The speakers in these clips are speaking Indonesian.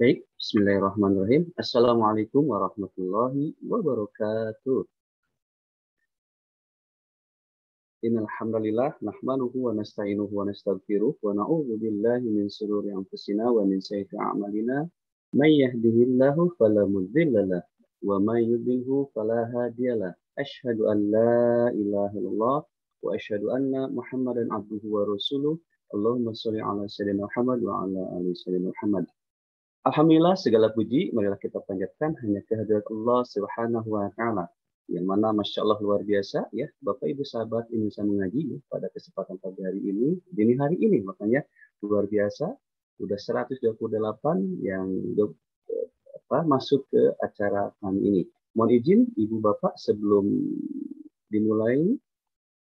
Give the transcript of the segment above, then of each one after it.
Baik, bismillahirrahmanirrahim. Assalamualaikum warahmatullahi wabarakatuh. Innal hamdalillah nahmaduhu wa nasta'inuhu wa nastaghfiruh wa na'udzu billahi min shururi anfusina wa min sayyiati a'malina. May yahdihillahu fala mudilla lahu wa may yudlilhu fala hadiyalah. Asyhadu an la ilaha illallah wa asyhadu anna Muhammadan abduhu wa rasuluh. Allahumma shalli ala sayyidina Muhammad wa ala ali sayyidina Muhammad. Alhamdulillah segala puji marilah kita panjatkan hanya kehadirat Allah Subhanahu wa taala. Yang mana Masya Allah luar biasa ya Bapak Ibu sahabat Indonesia mengaji ya, pada kesempatan pagi hari ini, dini hari ini makanya luar biasa udah 128 yang masuk ke acara kami ini. Mohon izin Ibu Bapak sebelum dimulai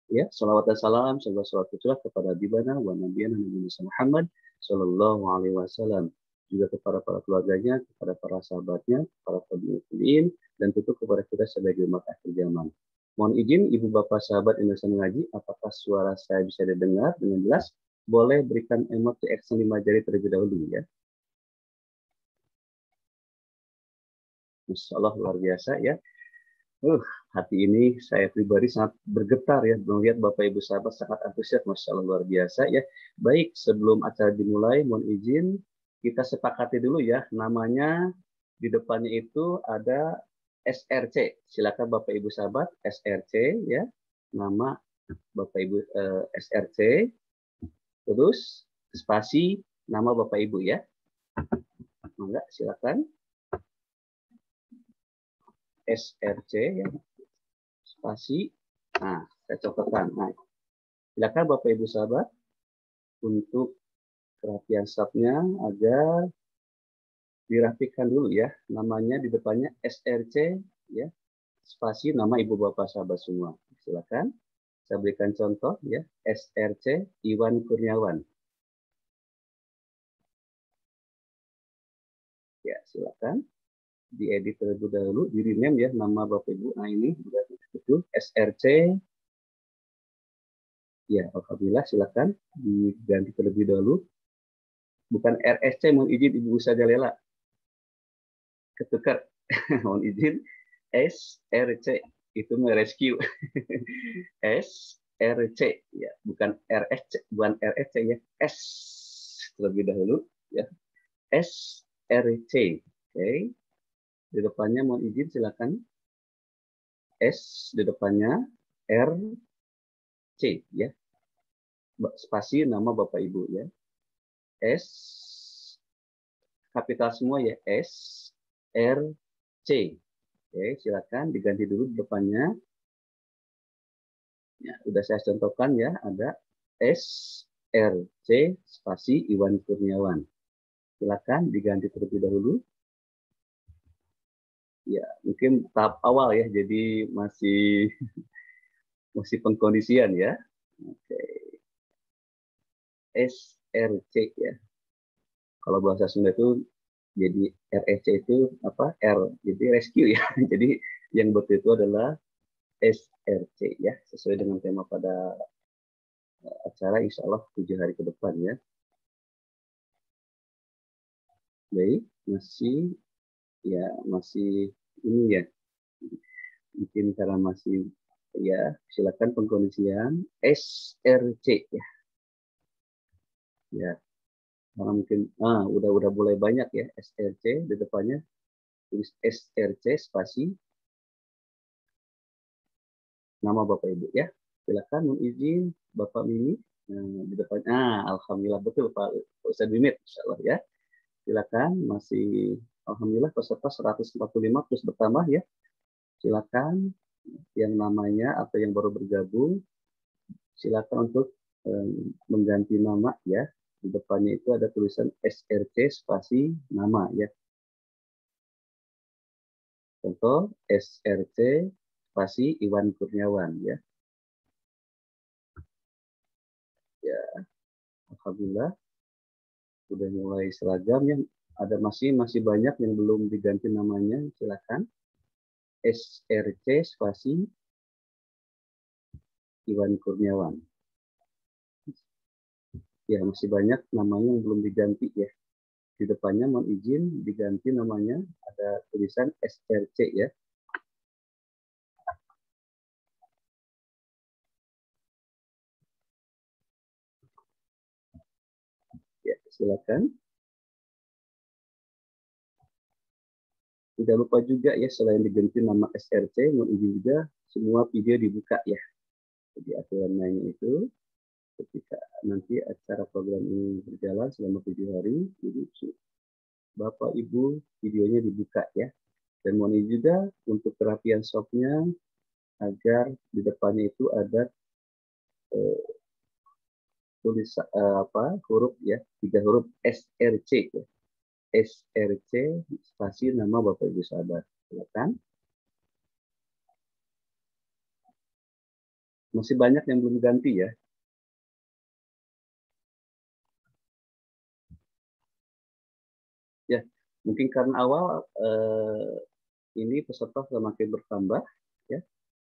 ya salawat dan salam serta salawat kepada Bibana wa Nabiyana Nabi Muhammad Sallallahu Alaihi Wasallam, juga kepada para keluarganya, kepada para sahabatnya, para pemimpin, dan tentu kepada kita sebagai umat akhir zaman. Mohon izin Ibu Bapak sahabat Indonesia Mengaji, apakah suara saya bisa didengar dengan jelas? Boleh berikan emoji action 5 jari terlebih dahulu ya. Masya Allah luar biasa ya. Hati ini saya pribadi sangat bergetar ya melihat Bapak Ibu sahabat sangat antusias, Masya Allah luar biasa ya. Baik, sebelum acara dimulai mohon izin kita sepakati dulu ya, namanya di depannya itu ada SRC. Silakan Bapak Ibu sahabat, SRC ya. Nama Bapak Ibu SRC. Terus spasi nama Bapak Ibu ya. Enggak, silakan. SRC ya. Spasi. Nah, saya contohkan. Nah, silakan Bapak Ibu sahabat untuk perhatian stafnya agar dirapikan dulu ya, namanya di depannya SRC ya, spasi nama Ibu Bapak sahabat semua. Silakan saya berikan contoh ya, SRC Iwan Kurniawan. Ya, silakan diedit terlebih dahulu, di rename ya nama Bapak Ibu. Nah, ini sudah betul SRC. Ya, alhamdulillah silakan diganti terlebih dahulu. Bukan RSC, mohon izin Ibu Usa Jalela. Ketukar. Mohon izin SRC itu rescue. SRC ya, bukan RSC, bukan RSC ya. S terlebih dahulu ya. SRC. Oke. Di depannya mohon izin silakan S di depannya RC ya. Spasi nama Bapak Ibu ya. S kapital semua ya, SRC. Oke, silakan diganti dulu di depannya. Ya, udah saya contohkan ya, ada SRC spasi Iwan Kurniawan. Silakan diganti terlebih dahulu. Ya, mungkin tahap awal ya, jadi masih pengkondisian ya. Oke. SRC ya. Kalau bahasa Sunda itu jadi RSC itu apa? R, jadi rescue ya. Jadi yang betul itu adalah SRC ya, sesuai dengan tema pada acara insya Allah 7 hari ke depan ya. Baik, masih ini ya, mungkin karena masih ya, silakan pengkondisian SRC ya. Ya, karena mungkin udah boleh banyak ya SRC di depannya, tulis SRC spasi nama Bapak Ibu ya. Silakan izin Bapak Mimi di depannya. Alhamdulillah betul Pak Ustadz Bimit, insyaallah ya. Silakan, masih alhamdulillah peserta 145 terus bertambah ya. Silakan yang namanya atau yang baru bergabung silakan untuk mengganti nama ya. Di depannya itu ada tulisan SRC spasi nama ya. Contoh SRC spasi Iwan Kurniawan ya. Ya, alhamdulillah sudah mulai seragam ya. Ada masih banyak yang belum diganti namanya, silakan. SRC spasi Iwan Kurniawan. Ya, masih banyak namanya yang belum diganti ya. Di depan depannya mohon izin diganti namanya, ada tulisan SRC ya. Ya, silakan. Tidak lupa juga ya, selain diganti nama SRC, mohon izin juga semua video dibuka ya. Jadi aturan mainnya itu ketika nanti acara program ini berjalan selama 7 hari, jadi Bapak Ibu videonya dibuka ya. Dan mohon izin juga untuk kerapian softnya agar di depannya itu ada tulis huruf ya, 3 huruf SRC ya. SRC spasi nama Bapak Ibu sahabat. Silakan. Masih banyak yang belum ganti ya. Ya, mungkin karena awal ini peserta semakin bertambah ya,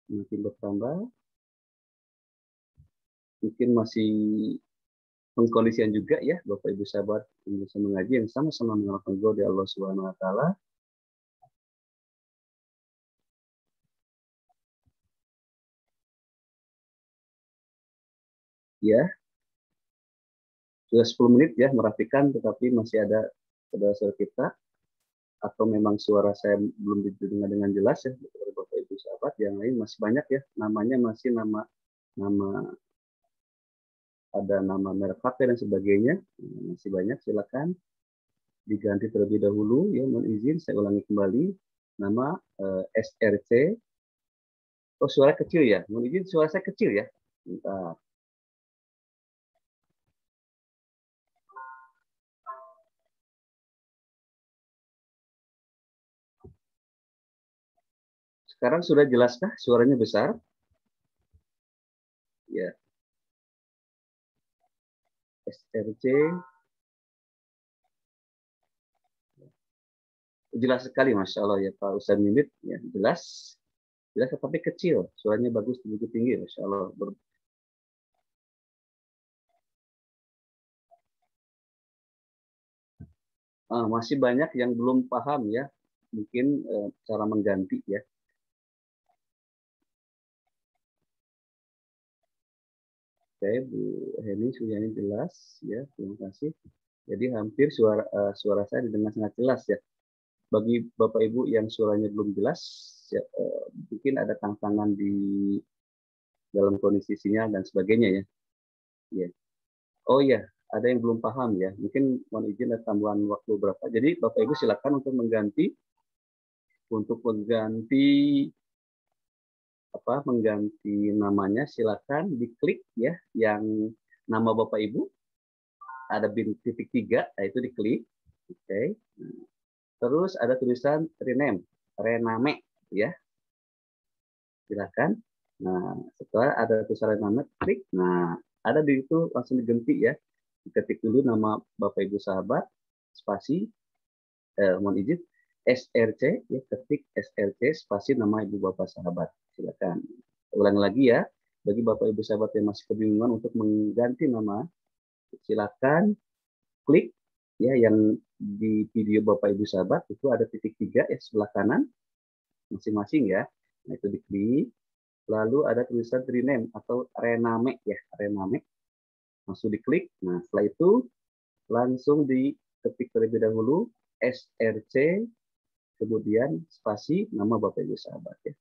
semakin bertambah. Mungkin masih pengkondisian juga ya Bapak Ibu sahabat yang bisa mengaji, yang sama-sama mengalahkan goal di Allah Subhanahu wa taala. Ya, sudah 10 menit ya merapikan, tetapi masih ada saudara-saudara kita atau memang suara saya belum didengar dengan jelas ya Bapak Ibu sahabat, yang lain masih banyak ya, namanya masih nama nama ada nama merek HP dan sebagainya, masih banyak. Silakan diganti terlebih dahulu ya, mohon izin saya ulangi kembali nama SRC. Oh, suara kecil ya, mohon izin suara saya kecil ya. Bentar. Sekarang sudah jelaskah suaranya besar? Ya, SRC jelas sekali, Masya Allah ya Pak Ustaz Mimit ya, jelas jelas tetapi kecil, suaranya bagus, begitu tinggi, Masya Allah. Masih banyak yang belum paham ya, mungkin cara mengganti ya. Oke, Bu Heni sudah ini jelas ya, terima kasih. Jadi hampir suara saya didengar sangat jelas ya. Bagi Bapak Ibu yang suaranya belum jelas, ya, mungkin ada tantangan di dalam kondisi sinyal dan sebagainya ya. Ya. Oh iya, ada yang belum paham ya. Mungkin mohon izin ada tambahan waktu berapa. Jadi Bapak Ibu silakan untuk mengganti mengganti namanya, silakan diklik ya yang nama Bapak Ibu ada titik 3, itu diklik. Oke. Okay. Terus ada tulisan rename ya. Silakan. Nah, setelah ada tulisan rename, klik. Nah, ada di itu langsung diganti ya. Ketik dulu nama Bapak Ibu sahabat, spasi, mohon izin, SRC, ya, ketik SRC, spasi nama Ibu Bapak sahabat. Silakan. Ulang lagi ya, bagi Bapak Ibu sahabat yang masih kebingungan untuk mengganti nama, silakan klik ya yang di video Bapak Ibu sahabat itu ada titik 3 ya sebelah kanan masing-masing ya. Nah, itu diklik. Lalu ada tulisan rename atau rename ya, rename. Langsung diklik. Nah, setelah itu langsung diketik terlebih dahulu SRC kemudian spasi nama Bapak Ibu sahabat ya.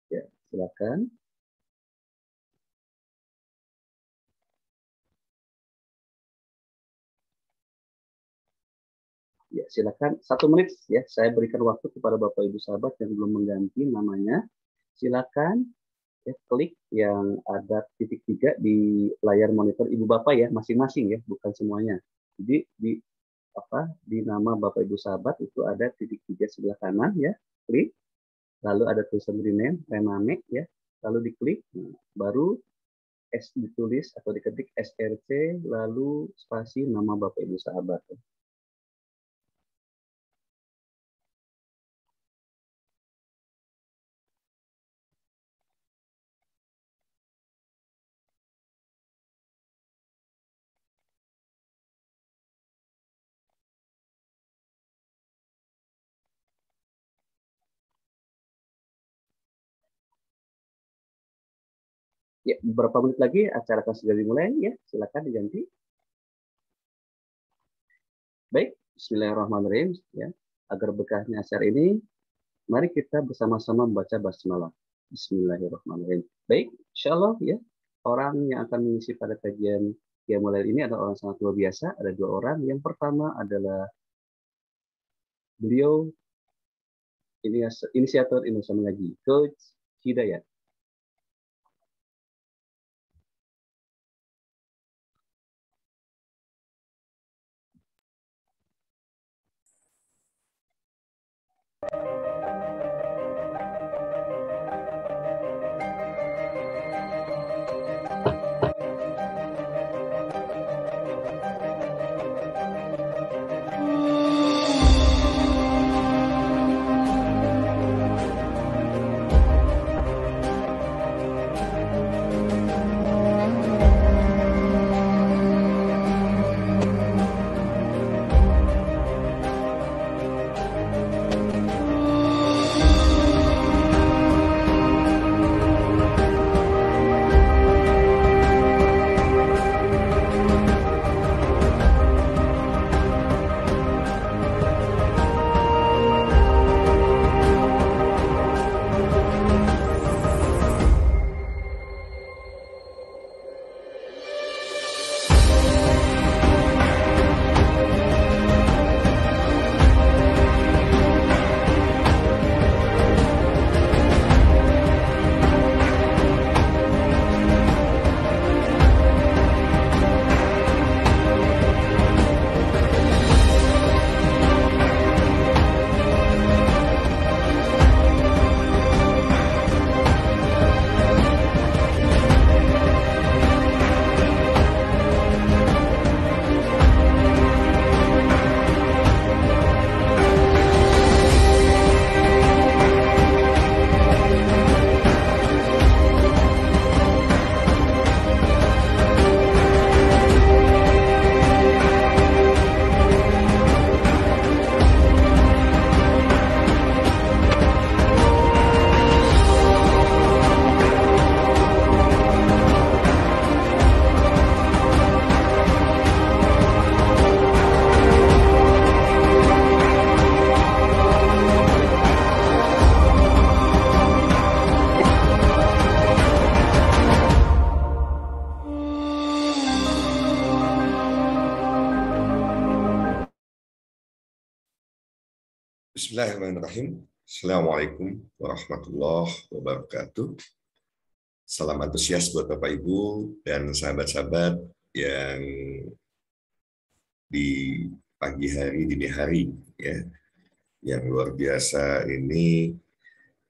Ya, silakan. Ya, silakan 1 menit ya. Saya berikan waktu kepada Bapak Ibu sahabat yang belum mengganti namanya. Silakan ya, klik yang ada titik 3 di layar monitor Ibu Bapak ya, masing-masing ya, bukan semuanya. Jadi di nama Bapak Ibu sahabat itu ada titik 3 sebelah kanan ya, klik. Lalu ada tulisan rename ya, lalu diklik. Nah, baru S ditulis atau diketik SRC lalu spasi nama Bapak Ibu sahabat. Ya, beberapa menit lagi acara akan segera dimulai ya. Silakan diganti. Baik, bismillahirrahmanirrahim ya. Agar berkahnya acara ini, mari kita bersama-sama membaca basmalah. Bismillahirrahmanirrahim. Baik, insyaallah ya. Orang yang akan mengisi pada kajian Qiyamul Lail ini adalah orang sangat luar biasa. Ada dua orang. Yang pertama adalah beliau inisiator Indonesia Mengaji, Coach Hidayat. Bismillahirrahmanirrahim. Assalamualaikum warahmatullahi wabarakatuh. Salam antusias buat Bapak Ibu dan sahabat-sahabat yang di pagi hari, dini hari, ya, yang luar biasa ini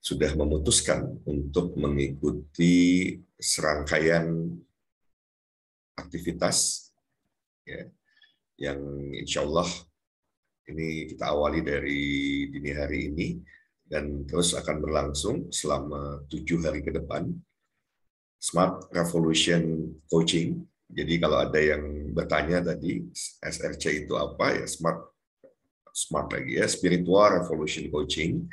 sudah memutuskan untuk mengikuti serangkaian aktivitas, ya, yang insya Allah ini kita awali dari dini hari ini dan terus akan berlangsung selama 7 hari ke depan. Smart Revolution Coaching. Jadi kalau ada yang bertanya tadi SRC itu apa ya, smart lagi ya, Spiritual Revolution Coaching.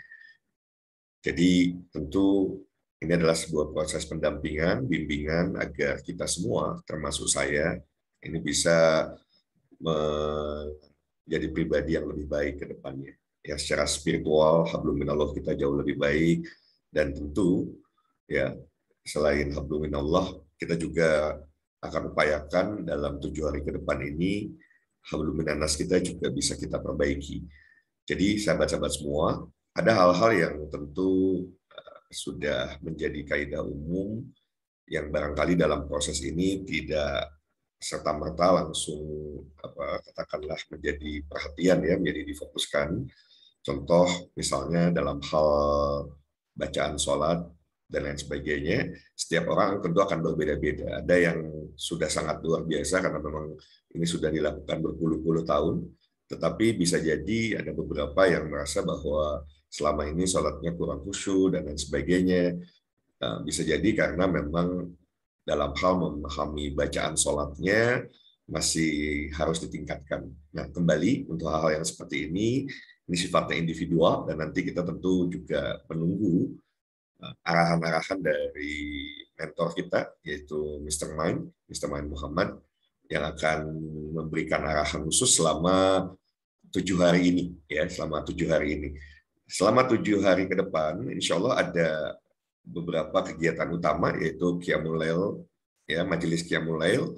Jadi tentu ini adalah sebuah proses pendampingan, bimbingan agar kita semua termasuk saya ini bisa jadi pribadi yang lebih baik ke depannya. Ya, secara spiritual, hablum minallah kita jauh lebih baik, dan tentu ya selain hablum minallah, kita juga akan upayakan dalam 7 hari ke depan ini hablum minannas kita juga bisa kita perbaiki. Jadi sahabat-sahabat semua, ada hal-hal yang tentu sudah menjadi kaidah umum yang barangkali dalam proses ini tidak serta-merta langsung katakanlah menjadi perhatian ya, menjadi difokuskan. Contoh misalnya dalam hal bacaan sholat dan lain sebagainya, setiap orang tentu akan berbeda-beda. Ada yang sudah sangat luar biasa karena memang ini sudah dilakukan berpuluh-puluh tahun, tetapi bisa jadi ada beberapa yang merasa bahwa selama ini sholatnya kurang khusyuk dan lain sebagainya. Bisa jadi karena memang dalam hal memahami bacaan sholatnya masih harus ditingkatkan. Nah, kembali untuk hal-hal yang seperti ini sifatnya individual dan nanti kita tentu juga menunggu arahan-arahan dari mentor kita, yaitu Mr. Mind Muhammad, yang akan memberikan arahan khusus selama 7 hari ini, ya, selama 7 hari ini. Selama 7 hari ke depan, insya Allah ada beberapa kegiatan utama, yaitu Qiyamul Lail, ya, majelis Qiyamul Lail,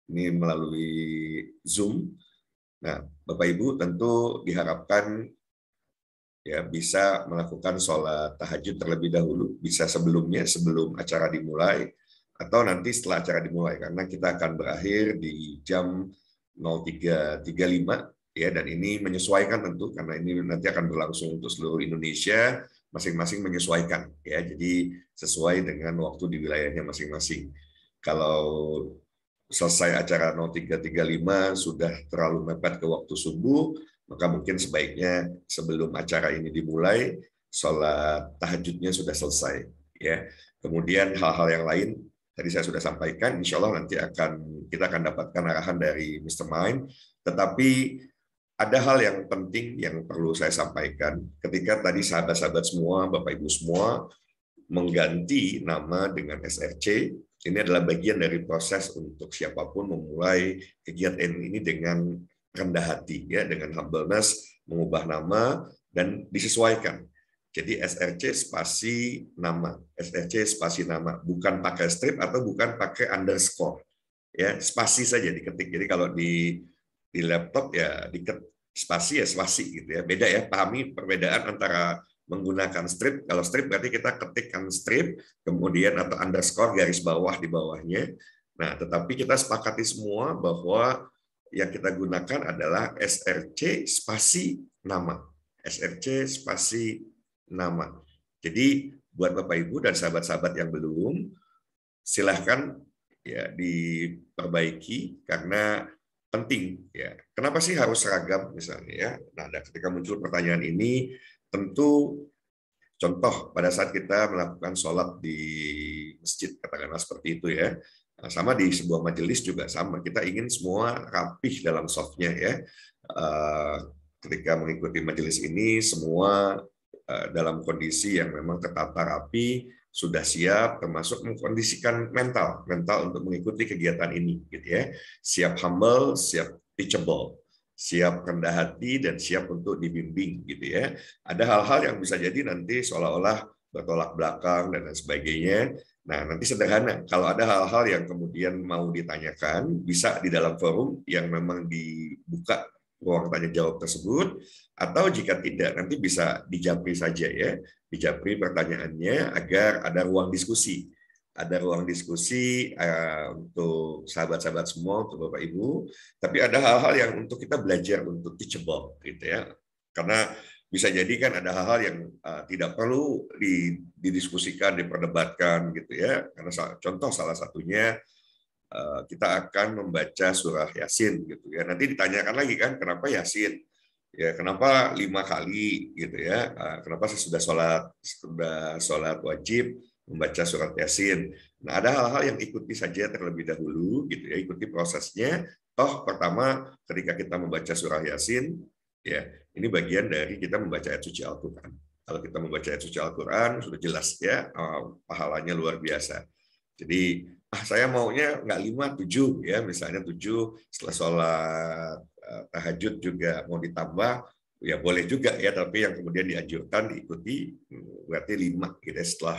ini melalui Zoom. Nah, Bapak Ibu tentu diharapkan ya bisa melakukan sholat tahajud terlebih dahulu, bisa sebelumnya, sebelum acara dimulai, atau nanti setelah acara dimulai, karena kita akan berakhir di jam 03.35, ya, dan ini menyesuaikan tentu, karena ini nanti akan berlangsung untuk seluruh Indonesia, masing-masing menyesuaikan, ya, jadi sesuai dengan waktu di wilayahnya masing-masing. Kalau selesai acara 03.35 sudah terlalu mepet ke waktu subuh, maka mungkin sebaiknya sebelum acara ini dimulai, sholat tahajudnya sudah selesai. Ya. Kemudian hal-hal yang lain, tadi saya sudah sampaikan, insya Allah nanti kita akan dapatkan arahan dari Mr. Mind, tetapi ada hal yang penting yang perlu saya sampaikan. Ketika tadi sahabat-sahabat semua, Bapak-Ibu semua, mengganti nama dengan SRC, ini adalah bagian dari proses untuk siapapun memulai kegiatan ini dengan rendah hati, ya, dengan humbleness, mengubah nama dan disesuaikan. Jadi SRC spasi nama, bukan pakai strip atau bukan pakai underscore, ya, spasi saja diketik. Jadi kalau di laptop ya diketik spasi ya spasi gitu ya. Beda ya, pahami perbedaan antara menggunakan strip. Kalau strip berarti kita ketikkan strip, kemudian atau underscore garis bawah di bawahnya. Nah, tetapi kita sepakati semua bahwa yang kita gunakan adalah SRC spasi nama. SRC spasi nama. Jadi buat Bapak Ibu dan sahabat-sahabat yang belum, silahkan ya diperbaiki karena penting ya. Kenapa sih harus seragam misalnya ya? Nah, ketika muncul pertanyaan ini, tentu contoh pada saat kita melakukan sholat di masjid, katakanlah seperti itu ya. Nah, sama di sebuah majelis juga sama. Kita ingin semua rapih dalam softnya ya. Ketika mengikuti majelis ini, semua dalam kondisi yang memang tertata rapi, sudah siap, termasuk mengkondisikan mental untuk mengikuti kegiatan ini, gitu ya. Siap humble, siap teachable, siap rendah hati dan siap untuk dibimbing, gitu ya. Ada hal-hal yang bisa jadi nanti seolah-olah bertolak belakang dan lain sebagainya. Nah, nanti sederhana, kalau ada hal-hal yang kemudian mau ditanyakan, bisa di dalam forum yang memang dibuka ruang tanya jawab tersebut, atau jika tidak, nanti bisa dijapri saja ya, dijapri pertanyaannya agar ada ruang diskusi. Ada ruang diskusi untuk sahabat-sahabat semua, untuk Bapak Ibu, tapi ada hal-hal yang untuk kita belajar untuk teachable, gitu ya. Karena bisa jadi kan ada hal-hal yang tidak perlu didiskusikan, diperdebatkan, gitu ya. Karena contoh salah satunya kita akan membaca surah Yasin, gitu ya. Nanti ditanyakan lagi kan, kenapa Yasin? Ya, kenapa 5 kali, gitu ya? Kenapa saya sudah sholat wajib membaca surat Yasin? Nah, ada hal-hal yang ikuti saja terlebih dahulu, gitu ya. Ikuti prosesnya. Toh pertama, ketika kita membaca surah Yasin, ya, ini bagian dari kita membaca ayat suci Al-Quran. Kalau kita membaca ayat suci Al-Quran, sudah jelas ya, pahalanya luar biasa. Jadi, saya maunya nggak 5, 7, ya, misalnya 7 setelah sholat tahajud juga mau ditambah, ya boleh juga ya, tapi yang kemudian dianjurkan diikuti berarti 5, gitu ya, setelah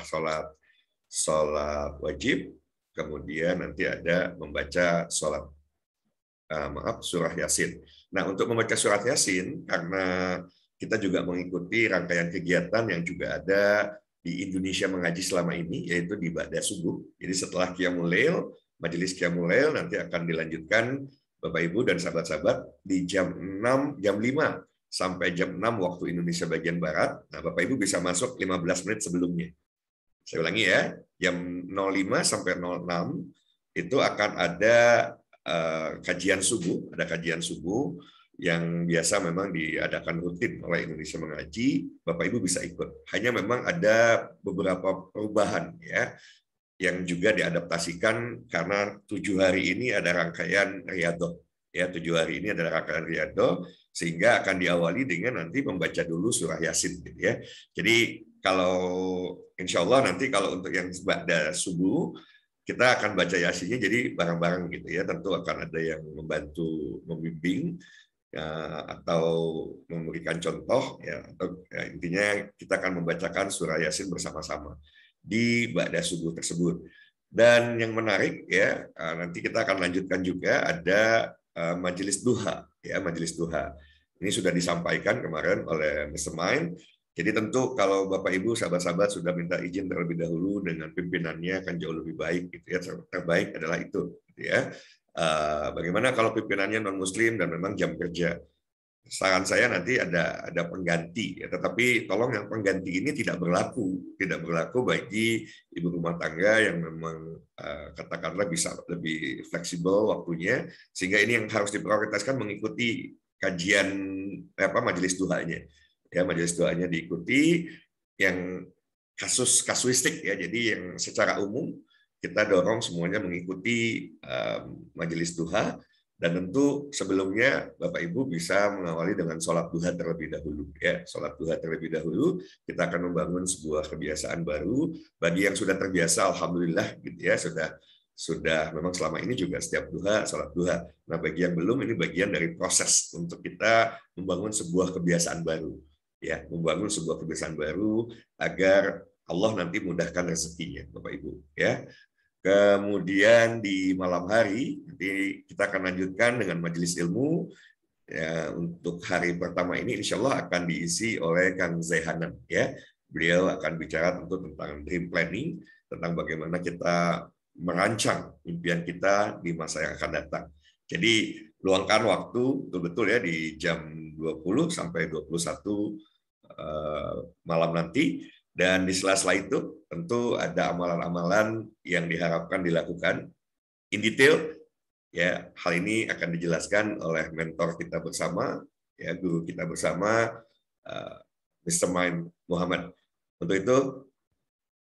sholat wajib, kemudian nanti ada membaca surah Yasin. Nah, untuk membaca surat Yasin, karena kita juga mengikuti rangkaian kegiatan yang juga ada di Indonesia Mengaji selama ini, yaitu di Ba'da Subuh. Jadi setelah Qiyamul Lail, majelis Qiyamul Lail nanti akan dilanjutkan Bapak Ibu dan sahabat-sahabat di jam 5 sampai jam 6 waktu Indonesia bagian Barat. Nah, Bapak Ibu bisa masuk 15 menit sebelumnya. Saya ulangi ya, jam 05 sampai 06 itu akan ada kajian subuh, yang biasa memang diadakan rutin oleh Indonesia Mengaji. Bapak Ibu bisa ikut. Hanya memang ada beberapa perubahan ya, yang juga diadaptasikan karena 7 hari ini ada rangkaian Riyadhah. Ya, 7 hari ini adalah rangkaian Riyadhah, sehingga akan diawali dengan nanti membaca dulu surah Yasin, gitu ya. Jadi kalau insya Allah nanti kalau untuk yang ba'da subuh kita akan baca Yasinnya jadi bareng-bareng gitu ya. Tentu akan ada yang membantu membimbing atau memberikan contoh ya, atau ya, intinya kita akan membacakan surah Yasin bersama-sama di ba'da subuh tersebut. Dan yang menarik ya, nanti kita akan lanjutkan juga ada majelis duha ya, majelis duha. Ini sudah disampaikan kemarin oleh Mr. Main. Jadi tentu kalau Bapak Ibu sahabat-sahabat sudah minta izin terlebih dahulu dengan pimpinannya akan jauh lebih baik gitu ya. Terbaik adalah itu gitu ya. Bagaimana kalau pimpinannya non Muslim dan memang jam kerja? Saran saya nanti ada pengganti ya, tetapi tolong yang pengganti ini tidak berlaku bagi ibu rumah tangga yang memang katakanlah bisa lebih fleksibel waktunya, sehingga ini yang harus diprioritaskan mengikuti kajian majelis duhanya. Ya, majelis doanya diikuti, yang kasuistik ya, jadi yang secara umum kita dorong semuanya mengikuti majelis duha, dan tentu sebelumnya Bapak Ibu bisa mengawali dengan sholat duha terlebih dahulu ya, sholat duha terlebih dahulu. Kita akan membangun sebuah kebiasaan baru bagi yang sudah terbiasa, alhamdulillah gitu ya, sudah memang selama ini juga setiap duha sholat duha. Nah, bagi yang belum, ini bagian dari proses untuk kita membangun sebuah kebiasaan baru. Ya, membangun sebuah kebiasaan baru agar Allah nanti mudahkan rezekinya, Bapak Ibu. Ya, kemudian di malam hari nanti kita akan lanjutkan dengan majelis ilmu. Ya, untuk hari pertama ini insya Allah akan diisi oleh Kang Zaihanan. Ya, beliau akan bicara tentu tentang dream planning, tentang bagaimana kita merancang impian kita di masa yang akan datang. Jadi luangkan waktu betul-betul ya di jam 20 sampai 21 malam nanti, dan di sela-sela itu tentu ada amalan-amalan yang diharapkan dilakukan in detail ya. Hal ini akan dijelaskan oleh mentor kita bersama ya, guru kita bersama, Mr. Main Muhammad. Untuk itu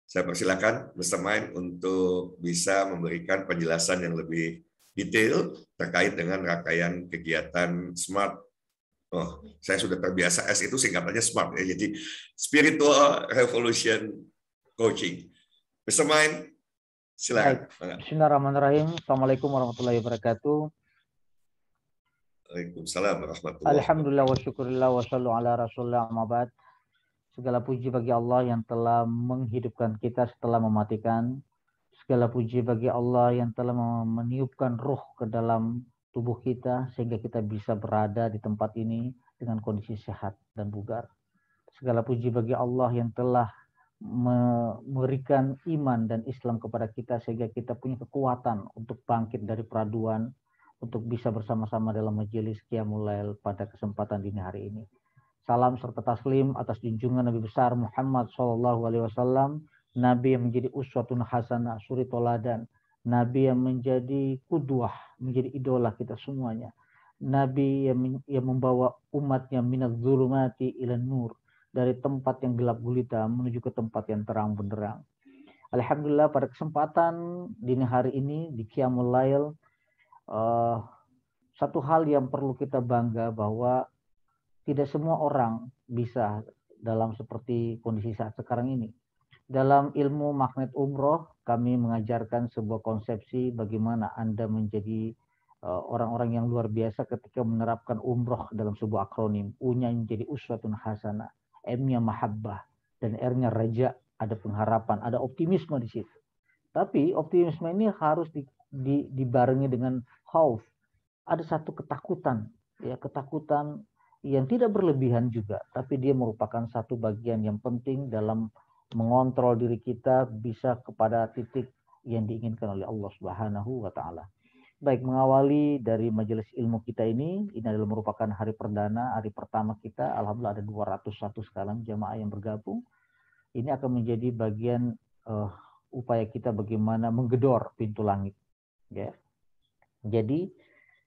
saya persilakan Mr. Main untuk bisa memberikan penjelasan yang lebih detail terkait dengan rangkaian kegiatan SMART. Oh, saya sudah terbiasa, S itu singkatannya SMART ya, jadi Spiritual Revolution Coaching. Mr. Main, silakan. Baik. Bismillahirrahmanirrahim. Assalamualaikum warahmatullahi wabarakatuh. Waalaikumsalam warahmatullahi wabarakatuh. Alhamdulillah wa syukurillah wa sallu ala rasulullah amabad. Segala puji bagi Allah yang telah menghidupkan kita setelah mematikan. Segala puji bagi Allah yang telah meniupkan ruh ke dalam tubuh kita sehingga kita bisa berada di tempat ini dengan kondisi sehat dan bugar. Segala puji bagi Allah yang telah memberikan iman dan Islam kepada kita sehingga kita punya kekuatan untuk bangkit dari peraduan, untuk bisa bersama-sama dalam majelis Qiyamul Lail pada kesempatan dini hari ini. Salam serta taslim atas junjungan Nabi besar Muhammad SAW, Nabi yang menjadi uswatun hasanah, suri toladan, Nabi yang menjadi qudwah, menjadi idola kita semuanya. Nabi yang membawa umatnya minaz zulumati ilan nur, dari tempat yang gelap gulita menuju ke tempat yang terang benderang. Alhamdulillah pada kesempatan dini hari ini di Qiyamul Lail, satu hal yang perlu kita bangga bahwa tidak semua orang bisa dalam seperti kondisi saat sekarang ini. Dalam ilmu magnet umroh, kami mengajarkan sebuah konsepsi bagaimana Anda menjadi orang-orang yang luar biasa ketika menerapkan umroh dalam sebuah akronim. U-nya menjadi uswatun hasanah, M-nya mahabbah, dan R-nya raja, ada pengharapan, ada optimisme di situ. Tapi optimisme ini harus dibarengi dengan khauf. Ada satu ketakutan, ya, ketakutan yang tidak berlebihan juga, tapi dia merupakan satu bagian yang penting dalam mengontrol diri kita bisa kepada titik yang diinginkan oleh Allah Subhanahu wa taala. Baik, mengawali dari majelis ilmu kita ini adalah merupakan hari perdana, hari pertama kita. Alhamdulillah ada 201 sekarang jamaah yang bergabung. Ini akan menjadi bagian upaya kita bagaimana menggedor pintu langit, ya. Jadi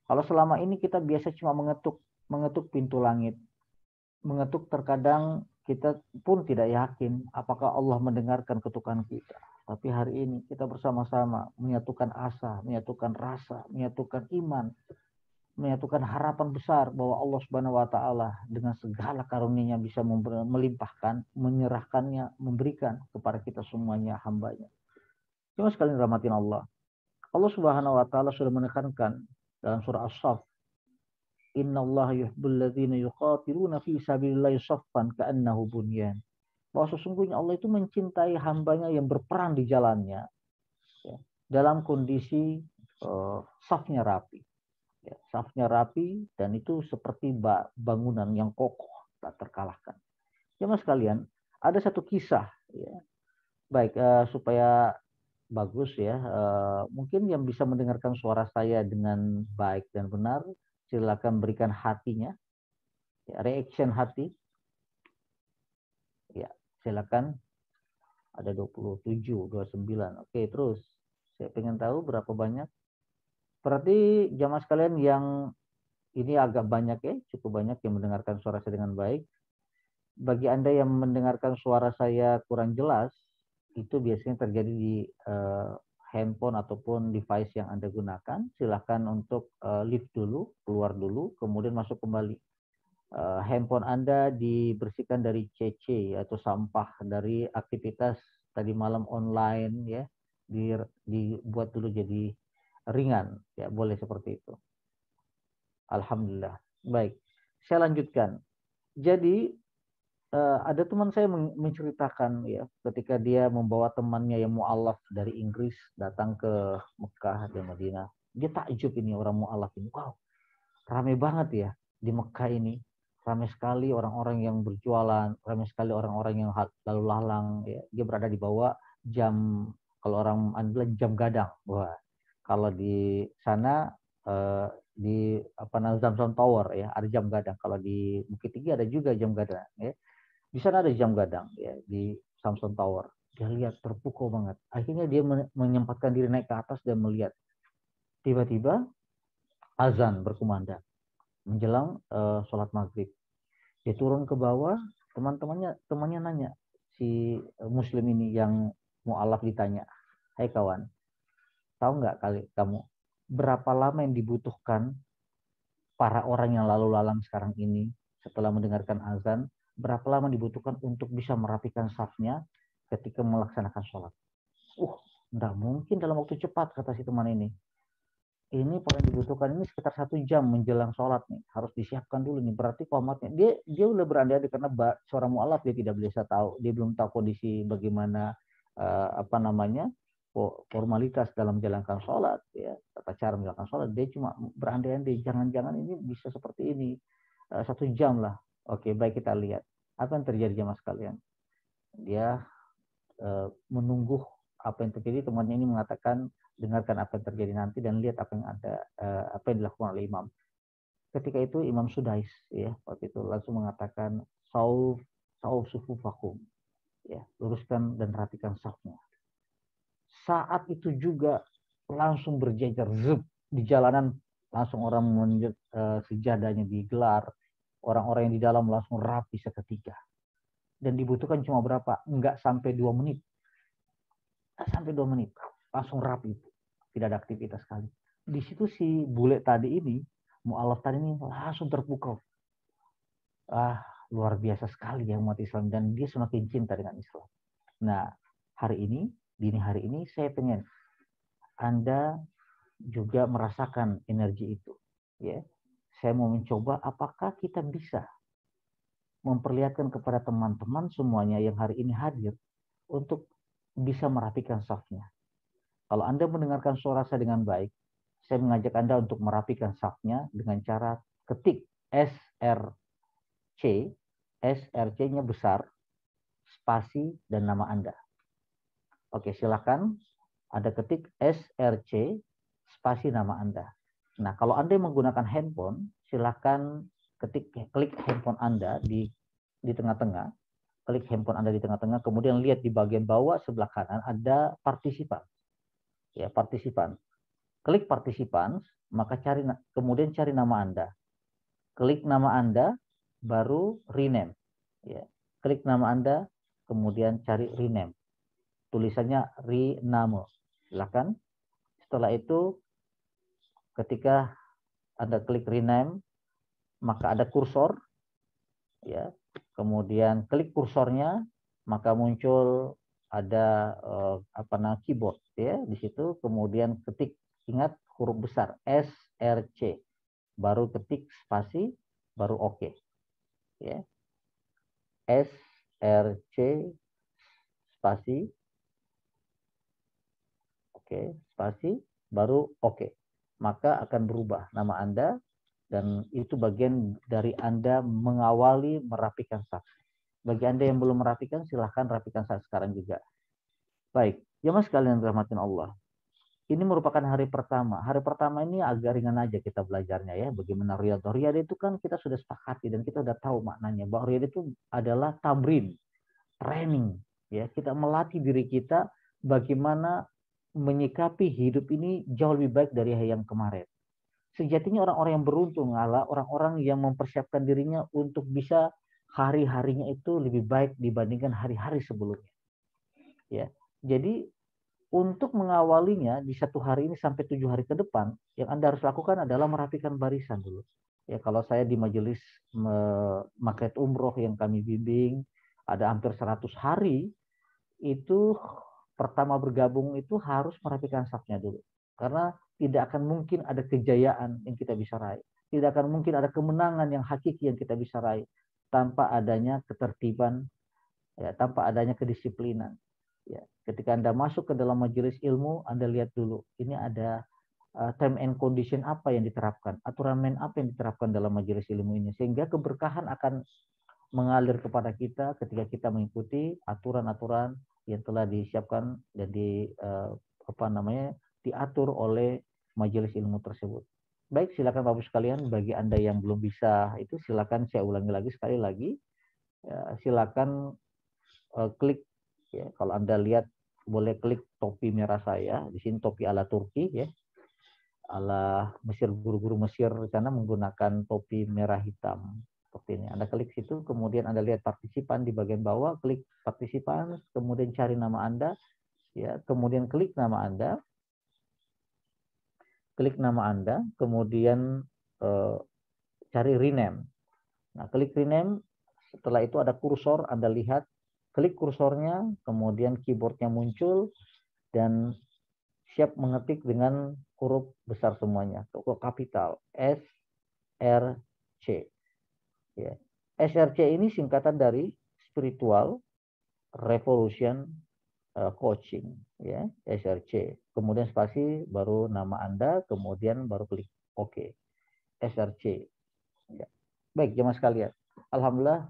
kalau selama ini kita biasa cuma mengetuk pintu langit, mengetuk, terkadang kita pun tidak yakin apakah Allah mendengarkan ketukan kita. Tapi hari ini kita bersama-sama menyatukan asa, menyatukan rasa, menyatukan iman, menyatukan harapan besar bahwa Allah Subhanahu wa taala dengan segala karunia-Nya bisa melimpahkan, menyerahkannya, memberikan kepada kita semuanya hambanya. Cuma sekali rahmatin Allah. Allah Subhanahu wa taala sudah menekankan dalam surah As-Saff, innallaha yuhibbul ladzina yuqatiluna fi sabilillahi shaffan ka'annahu bunyan. Bahwa sesungguhnya Allah itu mencintai hambanya yang berperang di jalannya, ya, dalam kondisi safnya rapi. Ya, safnya rapi dan itu seperti bangunan yang kokoh, tak terkalahkan. Ya mas sekalian, ada satu kisah, ya. Baik, supaya bagus ya, mungkin yang bisa mendengarkan suara saya dengan baik dan benar, silakan berikan hatinya, ya, reaction hati. Ya, silakan. Ada 27, 29. Oke, terus saya pengen tahu berapa banyak. Berarti jamaah sekalian yang ini agak banyak ya, cukup banyak yang mendengarkan suara saya dengan baik. Bagi Anda yang mendengarkan suara saya kurang jelas, itu biasanya terjadi di handphone ataupun device yang Anda gunakan. Silahkan untuk leave dulu, keluar dulu, kemudian masuk kembali. Handphone Anda dibersihkan dari CC atau sampah dari aktivitas tadi malam online ya, dibuat dulu jadi ringan ya, boleh seperti itu. Alhamdulillah. Baik, saya lanjutkan. Jadi ada teman saya menceritakan ya, ketika dia membawa temannya yang mu'alaf dari Inggris datang ke Mekah dan Madinah, dia takjub ini orang mu'alaf ini, wow, ramai banget ya di Mekah ini. Ramai sekali orang-orang yang berjualan, ramai sekali orang-orang yang lalu lalang. Ya. Dia berada di bawah jam, kalau orang bilang jam gadang. Wah, kalau di sana di Zamzam Tower ya ada jam gadang. Kalau di Bukit Tinggi ada juga jam gadang. Ya. Di sana ada jam gadang ya di Zamzam Tower. Dia lihat terpukau banget. Akhirnya dia menyempatkan diri naik ke atas dan melihat. Tiba-tiba azan berkumandang menjelang sholat maghrib. Dia turun ke bawah, temannya nanya, si muslim ini yang mu'alaf ditanya, hai kawan, tahu nggak kali kamu berapa lama yang dibutuhkan para orang yang lalu lalang sekarang ini setelah mendengarkan azan, berapa lama dibutuhkan untuk bisa merapikan safnya ketika melaksanakan sholat? Nggak mungkin dalam waktu cepat, kata si teman ini. Ini paling dibutuhkan ini sekitar 1 jam menjelang sholat nih, harus disiapkan dulu nih. Berarti komatnya dia udah berandai-andai karena seorang mu'alaf dia tidak bisa tahu, dia belum tahu kondisi bagaimana formalitas dalam menjalankan sholat ya, tata cara menjalankan sholat. Dia cuma berandai-andai jangan-jangan ini bisa seperti ini 1 jam lah. Oke, baik, kita lihat apa yang terjadi jamaah sekalian. Dia menunggu apa yang terjadi. Temannya ini mengatakan, dengarkan apa yang terjadi nanti dan lihat apa yang dilakukan oleh imam. Ketika itu Imam Sudais ya waktu itu langsung mengatakan sauf sufufakum ya, luruskan dan rapikan safnya. Saat itu juga langsung berjejer di jalanan, langsung orang sejadahnya digelar, orang-orang yang di dalam langsung rapi seketika. Dan dibutuhkan cuma berapa? Enggak sampai 2 menit. Sampai 2 menit langsung rapi, tidak ada aktivitas sekali. Di situ si bule tadi ini, mu'alaf tadi ini langsung terpukau. Luar biasa sekali ya umat Islam, dan dia semakin cinta dengan Islam. Nah, dini hari ini saya pengen Anda juga merasakan energi itu. Ya, saya mau mencoba apakah kita bisa memperlihatkan kepada teman-teman semuanya yang hari ini hadir untuk bisa merapikan safnya. Kalau Anda mendengarkan suara saya dengan baik, saya mengajak Anda untuk merapikan safnya dengan cara ketik SRC, SRC-nya besar, spasi, dan nama Anda. Oke, silakan Anda ketik SRC, spasi, nama Anda. Nah, kalau Anda menggunakan handphone, silakan klik handphone Anda di tengah-tengah. Klik handphone Anda di tengah-tengah, kemudian lihat di bagian bawah sebelah kanan ada partisipan. Ya, partisipan. Klik partisipan, maka kemudian cari nama Anda. Klik nama Anda, baru rename. Ya. Klik nama Anda, kemudian cari rename. Tulisannya rename. Silakan. Setelah itu, ketika Anda klik rename, maka ada kursor, ya. Kemudian klik kursornya, maka muncul ada keyboard, ya, di situ. Kemudian ketik, ingat huruf besar SRC, baru ketik spasi, baru oke, ya. SRC spasi, oke, spasi, baru oke. Maka akan berubah nama Anda, dan itu bagian dari Anda mengawali merapikan saf. Bagi Anda yang belum merapikan, silahkan rapikan saat sekarang juga. Baik, jemaah sekalian dirahmatin Allah. Ini merupakan hari pertama. Hari pertama ini agak ringan aja kita belajarnya, ya. Bagaimana riyadhah. Riyadhah itu kan kita sudah sepakati dan kita sudah tahu maknanya. Bahwa riyadhah itu adalah tamrin, training. Ya, kita melatih diri kita bagaimana menyikapi hidup ini jauh lebih baik dari yang kemarin. Sejatinya orang-orang yang beruntung adalah orang-orang yang mempersiapkan dirinya untuk bisa hari-harinya itu lebih baik dibandingkan hari-hari sebelumnya. Ya, jadi untuk mengawalinya di satu hari ini sampai 7 hari ke depan, yang Anda harus lakukan adalah merapikan barisan dulu. Ya, kalau saya di majelis Makret Umroh yang kami bimbing, ada hampir 100 hari, itu pertama bergabung itu harus merapikan safnya dulu. Karena tidak akan mungkin ada kejayaan yang kita bisa raih. Tidak akan mungkin ada kemenangan yang hakiki yang kita bisa raih tanpa adanya ketertiban, ya, tanpa adanya kedisiplinan. Ya, ketika Anda masuk ke dalam majelis ilmu, Anda lihat dulu, ini ada term and condition apa yang diterapkan, aturan main apa yang diterapkan dalam majelis ilmu ini, sehingga keberkahan akan mengalir kepada kita ketika kita mengikuti aturan-aturan yang telah disiapkan dan diatur oleh majelis ilmu tersebut. Baik, silakan Bapak sekalian, bagi Anda yang belum bisa itu silakan saya ulangi lagi sekali lagi. Ya, silakan klik, ya, kalau Anda lihat boleh klik topi merah saya. Di sini topi ala Turki, ya. Ala Mesir, guru-guru Mesir sana menggunakan topi merah hitam seperti ini. Anda klik situ, kemudian Anda lihat partisipan di bagian bawah, klik partisipan, kemudian cari nama Anda, ya, kemudian klik nama Anda. Klik nama Anda, kemudian cari rename. Nah, klik rename, setelah itu ada kursor, Anda lihat, klik kursornya, kemudian keyboardnya muncul, dan siap mengetik dengan huruf besar semuanya, huruf kapital, SRC. Ya. SRC ini singkatan dari Spiritual Revolution Coaching, ya, SRC. Kemudian spasi, baru nama Anda, kemudian baru klik OK. SRC. Ya. Baik, jemaah sekalian. Alhamdulillah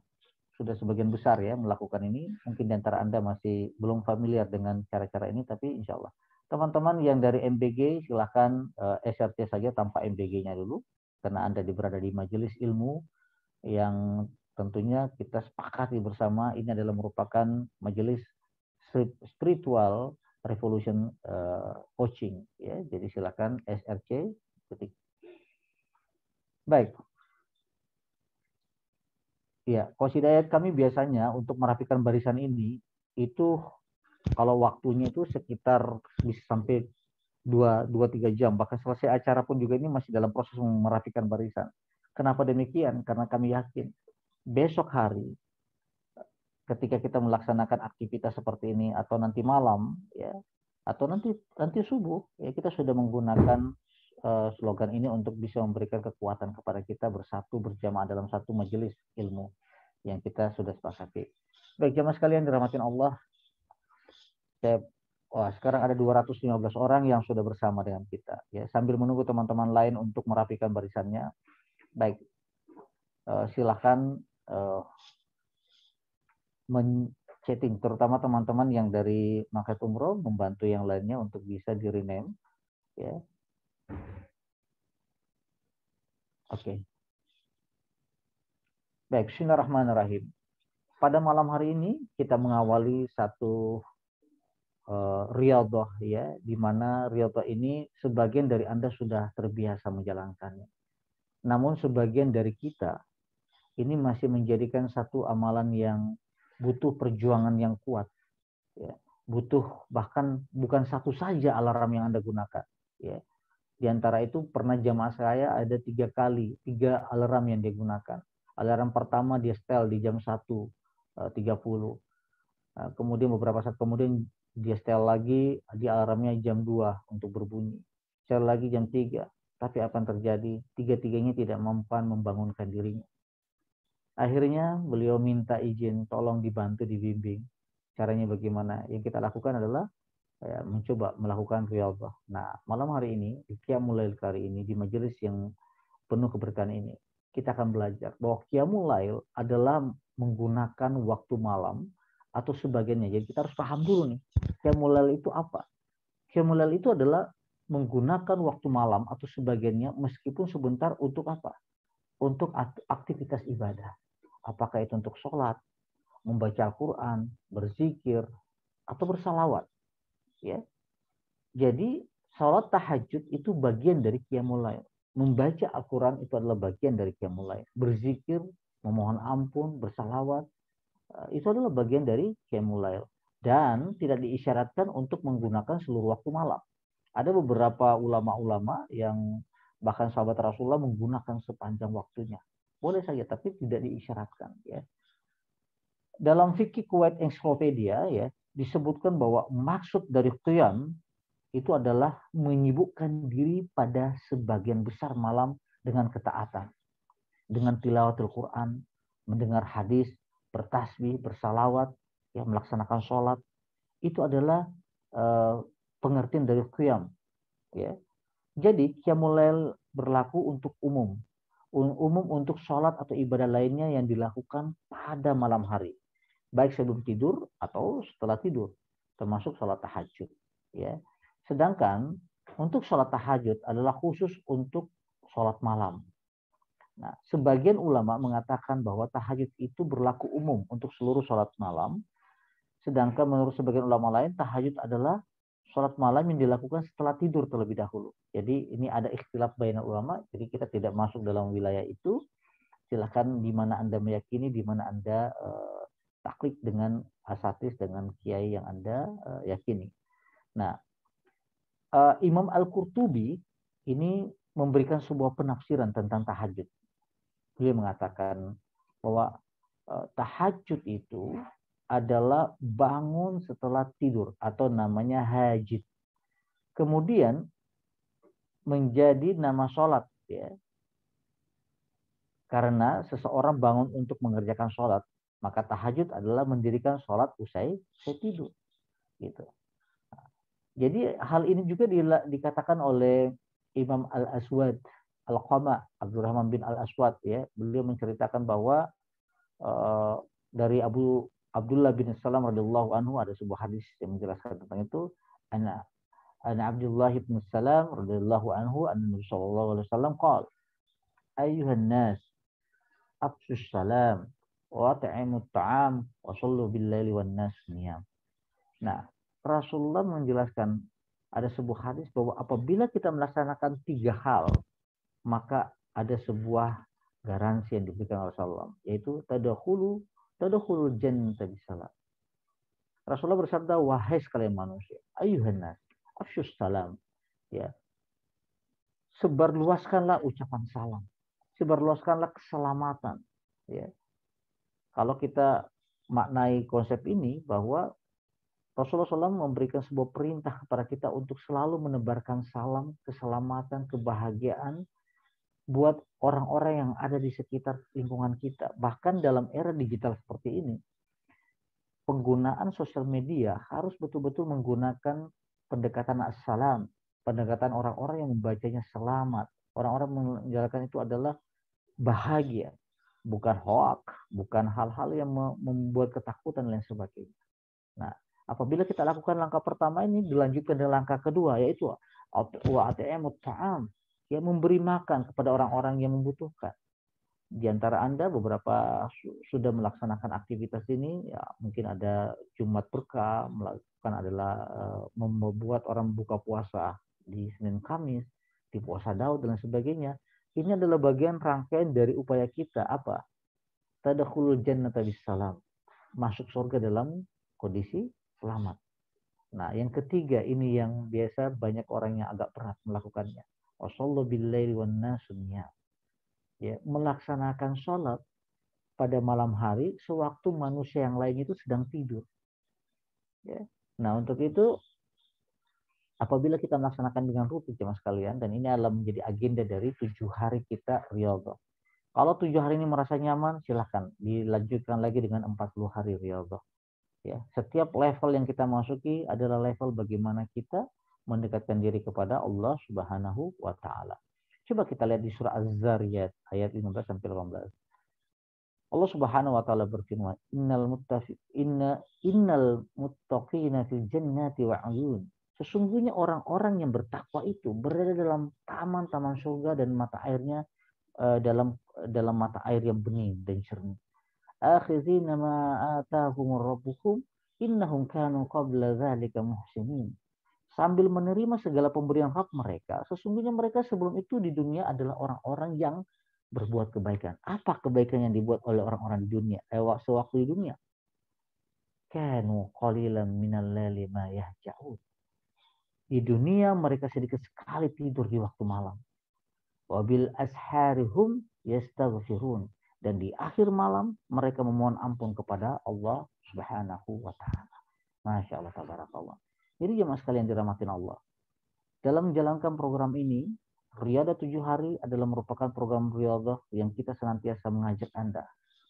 sudah sebagian besar, ya, melakukan ini. Mungkin di antara Anda masih belum familiar dengan cara-cara ini, tapi insya Allah. Teman-teman yang dari MBG, silahkan SRC saja tanpa MBG-nya dulu. Karena Anda berada di majelis ilmu yang tentunya kita sepakati bersama, ini adalah merupakan majelis Spiritual Revolution Coaching, ya. Jadi silakan SRC ketik. Baik. Ya, Qosidayat kami biasanya untuk merapikan barisan ini itu kalau waktunya itu sekitar bisa sampai 2-3 jam, bahkan selesai acara pun juga ini masih dalam proses merapikan barisan. Kenapa demikian? Karena kami yakin besok hari ketika kita melaksanakan aktivitas seperti ini, atau nanti malam, ya, atau nanti subuh, ya, kita sudah menggunakan slogan ini untuk bisa memberikan kekuatan kepada kita bersatu berjamaah dalam satu majelis ilmu yang kita sudah sepakati. Baik, jemaah sekalian dirahmatin Allah. Sekarang ada 215 orang yang sudah bersama dengan kita, ya, sambil menunggu teman-teman lain untuk merapikan barisannya. Baik, silakan men-chatting, terutama teman-teman yang dari Makret Umroh, membantu yang lainnya untuk bisa di rename, ya. Oke. Baik, bismillahirrahmanirrahim. Pada malam hari ini kita mengawali satu riyadhah, ya, di mana riyadhah ini sebagian dari Anda sudah terbiasa menjalankannya. Namun sebagian dari kita ini masih menjadikan satu amalan yang butuh perjuangan yang kuat, ya. Butuh bahkan bukan satu saja alarm yang Anda gunakan, ya. Di antara itu pernah jamaah saya ada 3 alarm yang dia gunakan. Alarm pertama dia setel di jam 1.30. Kemudian beberapa saat kemudian dia setel lagi, di alarmnya jam 2 untuk berbunyi. Setel lagi jam 3. Tapi apa yang terjadi? Tiga-tiganya tidak mempan membangunkan dirinya. Akhirnya beliau minta izin, tolong dibantu, dibimbing. Caranya bagaimana? Yang kita lakukan adalah mencoba melakukan riyadhah. Nah, malam hari ini, di Qiyamul Lail kali ini, di majelis yang penuh keberkahan ini, kita akan belajar bahwa Qiyamul Lail adalah menggunakan waktu malam atau sebagiannya. Jadi kita harus paham dulu nih, Qiyamul Lail itu apa? Qiyamul Lail itu adalah menggunakan waktu malam atau sebagiannya meskipun sebentar untuk apa? Untuk aktivitas ibadah. Apakah itu untuk sholat, membaca Al-Quran, berzikir, atau bersalawat. Ya. Jadi sholat tahajud itu bagian dari Qiyamul Lail. Membaca Al-Quran itu adalah bagian dari Qiyamul Lail. Berzikir, memohon ampun, bersalawat, itu adalah bagian dari Qiyamul Lail. Dan tidak diisyaratkan untuk menggunakan seluruh waktu malam. Ada beberapa ulama-ulama yang bahkan sahabat Rasulullah menggunakan sepanjang waktunya. Boleh saja, tapi tidak diisyaratkan. Ya. Dalam fikih Kuwait Encyclopedia ya, disebutkan bahwa maksud dari qiyam itu adalah menyibukkan diri pada sebagian besar malam dengan ketaatan. Dengan tilawatul Quran, mendengar hadis, bertasbih, bersalawat, ya, melaksanakan sholat. Itu adalah pengertian dari qiyam. Ya. Jadi Qiyamul Lail berlaku untuk umum untuk sholat atau ibadah lainnya yang dilakukan pada malam hari, baik sebelum tidur atau setelah tidur, termasuk sholat tahajud. Ya. Sedangkan untuk sholat tahajud adalah khusus untuk sholat malam. Nah, sebagian ulama mengatakan bahwa tahajud itu berlaku umum untuk seluruh sholat malam, sedangkan menurut sebagian ulama lain tahajud adalah sholat malam yang dilakukan setelah tidur terlebih dahulu. Jadi ini ada ikhtilaf baina ulama, jadi kita tidak masuk dalam wilayah itu. Silakan di mana Anda meyakini, di mana Anda taklid dengan asatis, dengan kiai yang Anda yakini. Nah, Imam Al-Qurtubi ini memberikan sebuah penafsiran tentang tahajud. Dia mengatakan bahwa tahajud itu adalah bangun setelah tidur atau namanya hajid. Kemudian menjadi nama sholat, ya. Karena seseorang bangun untuk mengerjakan sholat, maka tahajud adalah mendirikan sholat usai tidur. Gitu. Jadi hal ini juga dikatakan oleh Imam Al-Aswad, Al-Qama, Abdurrahman bin Al-Aswad, ya. Beliau menceritakan bahwa dari Abdullah bin Salam radhiyallahu anhu ada sebuah hadis yang menjelaskan tentang itu. Ana Abdullah bin Salam radhiyallahu anhu anna Nabi sallallahu alaihi wasallam qala ayyuhan nas afshus salam wa ta'imut ta'am wa sallu bil laili wan nas niyam. Nah, Rasulullah menjelaskan ada sebuah hadis bahwa apabila kita melaksanakan 3 hal, maka ada sebuah garansi yang diberikan oleh Rasulullah, yaitu tadkhulul jannata bisalam. Rasulullah bersabda, wahai sekalian manusia, ayyuhan nas, afsyus salam. Ya. Sebarluaskanlah ucapan salam. Sebarluaskanlah keselamatan. Ya. Kalau kita maknai konsep ini bahwa Rasulullah SAW memberikan sebuah perintah kepada kita untuk selalu menebarkan salam, keselamatan, kebahagiaan buat orang-orang yang ada di sekitar lingkungan kita. Bahkan dalam era digital seperti ini, penggunaan sosial media harus betul-betul menggunakan pendekatan assalam, pendekatan orang-orang yang membacanya selamat. Orang-orang menjalankan itu adalah bahagia, bukan hoak, bukan hal-hal yang membuat ketakutan dan lain sebagainya. Nah, apabila kita lakukan langkah pertama ini, dilanjutkan dengan langkah kedua, yaitu wa'at'imut ta'am, yang memberi makan kepada orang-orang yang membutuhkan. Di antara Anda beberapa sudah melaksanakan aktivitas ini, ya mungkin ada Jumat Berkah, melakukan adalah membuat orang buka puasa di Senin Kamis, di puasa Daud dan sebagainya. Ini adalah bagian rangkaian dari upaya kita apa? Tadkhulul jannata bisalam. Masuk surga dalam kondisi selamat. Nah, yang ketiga ini yang biasa banyak orang yang agak berat melakukannya. Wassallu bil-laili wan nasu niyam. Ya, melaksanakan sholat pada malam hari sewaktu manusia yang lain itu sedang tidur. Ya. Nah, untuk itu apabila kita melaksanakan dengan rutin jemaah sekalian, dan ini adalah menjadi agenda dari 7 hari kita riyadhah. Kalau 7 hari ini merasa nyaman, silahkan dilanjutkan lagi dengan 40 hari riyadhah. Ya, setiap level yang kita masuki adalah level bagaimana kita mendekatkan diri kepada Allah Subhanahu wa taala. Coba kita lihat di surah Az-Zariyat ayat 15 sampai 18. Allah Subhanahu wa taala berfirman, innal muttaqina fil jannati wa 'uyun. Sesungguhnya orang-orang yang bertakwa itu berada dalam taman-taman surga dan mata airnya dalam mata air yang bening dan jernih. Akhizina ma atahumur rabbuhum innahum kanu qabla dzalika muhsinin. Sambil menerima segala pemberian hak mereka, sesungguhnya mereka sebelum itu di dunia adalah orang-orang yang berbuat kebaikan. Apa kebaikan yang dibuat oleh orang-orang di dunia? Sewaktu di dunia. Kanu qalilan minal laili ma yahja'un. Di dunia mereka sedikit sekali tidur di waktu malam. Wabil asharihum yastaghfirun. Dan di akhir malam mereka memohon ampun kepada Allah Subhanahu wa taala. Masya Allah, tabarakallah. Jadi jemaah sekalian dirahmatin Allah. Dalam menjalankan program ini, Riyadhah 7 hari adalah merupakan program riyadhah yang kita senantiasa mengajak Anda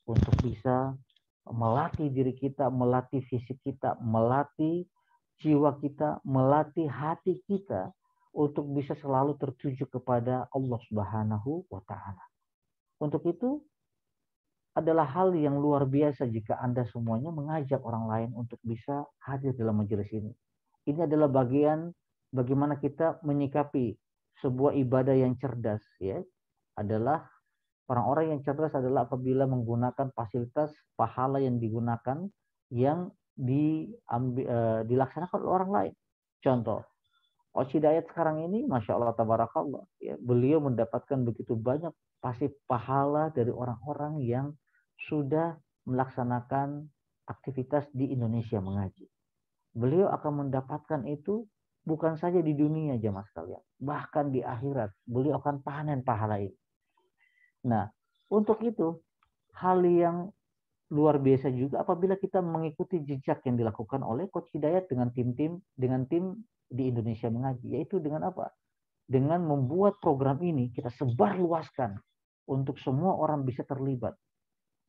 untuk bisa melatih diri kita, melatih fisik kita, melatih jiwa kita, melatih hati kita untuk bisa selalu tertuju kepada Allah Subhanahu wa taala. Untuk itu adalah hal yang luar biasa jika Anda semuanya mengajak orang lain untuk bisa hadir dalam majelis ini. Ini adalah bagian bagaimana kita menyikapi sebuah ibadah yang cerdas, ya. Adalah orang-orang yang cerdas adalah apabila menggunakan fasilitas pahala yang digunakan yang dilaksanakan oleh orang lain. Contoh, Coach Hidayat sekarang ini, Masya Allah, tabarakallah. Ya, beliau mendapatkan begitu banyak pasif pahala dari orang-orang yang sudah melaksanakan aktivitas di Indonesia mengaji. Beliau akan mendapatkan itu bukan saja di dunia jemaah sekalian, bahkan di akhirat beliau akan panen pahala ini. Nah, untuk itu hal yang luar biasa juga apabila kita mengikuti jejak yang dilakukan oleh Coach Hidayat dengan tim di Indonesia mengaji, yaitu dengan apa? Dengan membuat program ini kita sebar luaskan untuk semua orang bisa terlibat,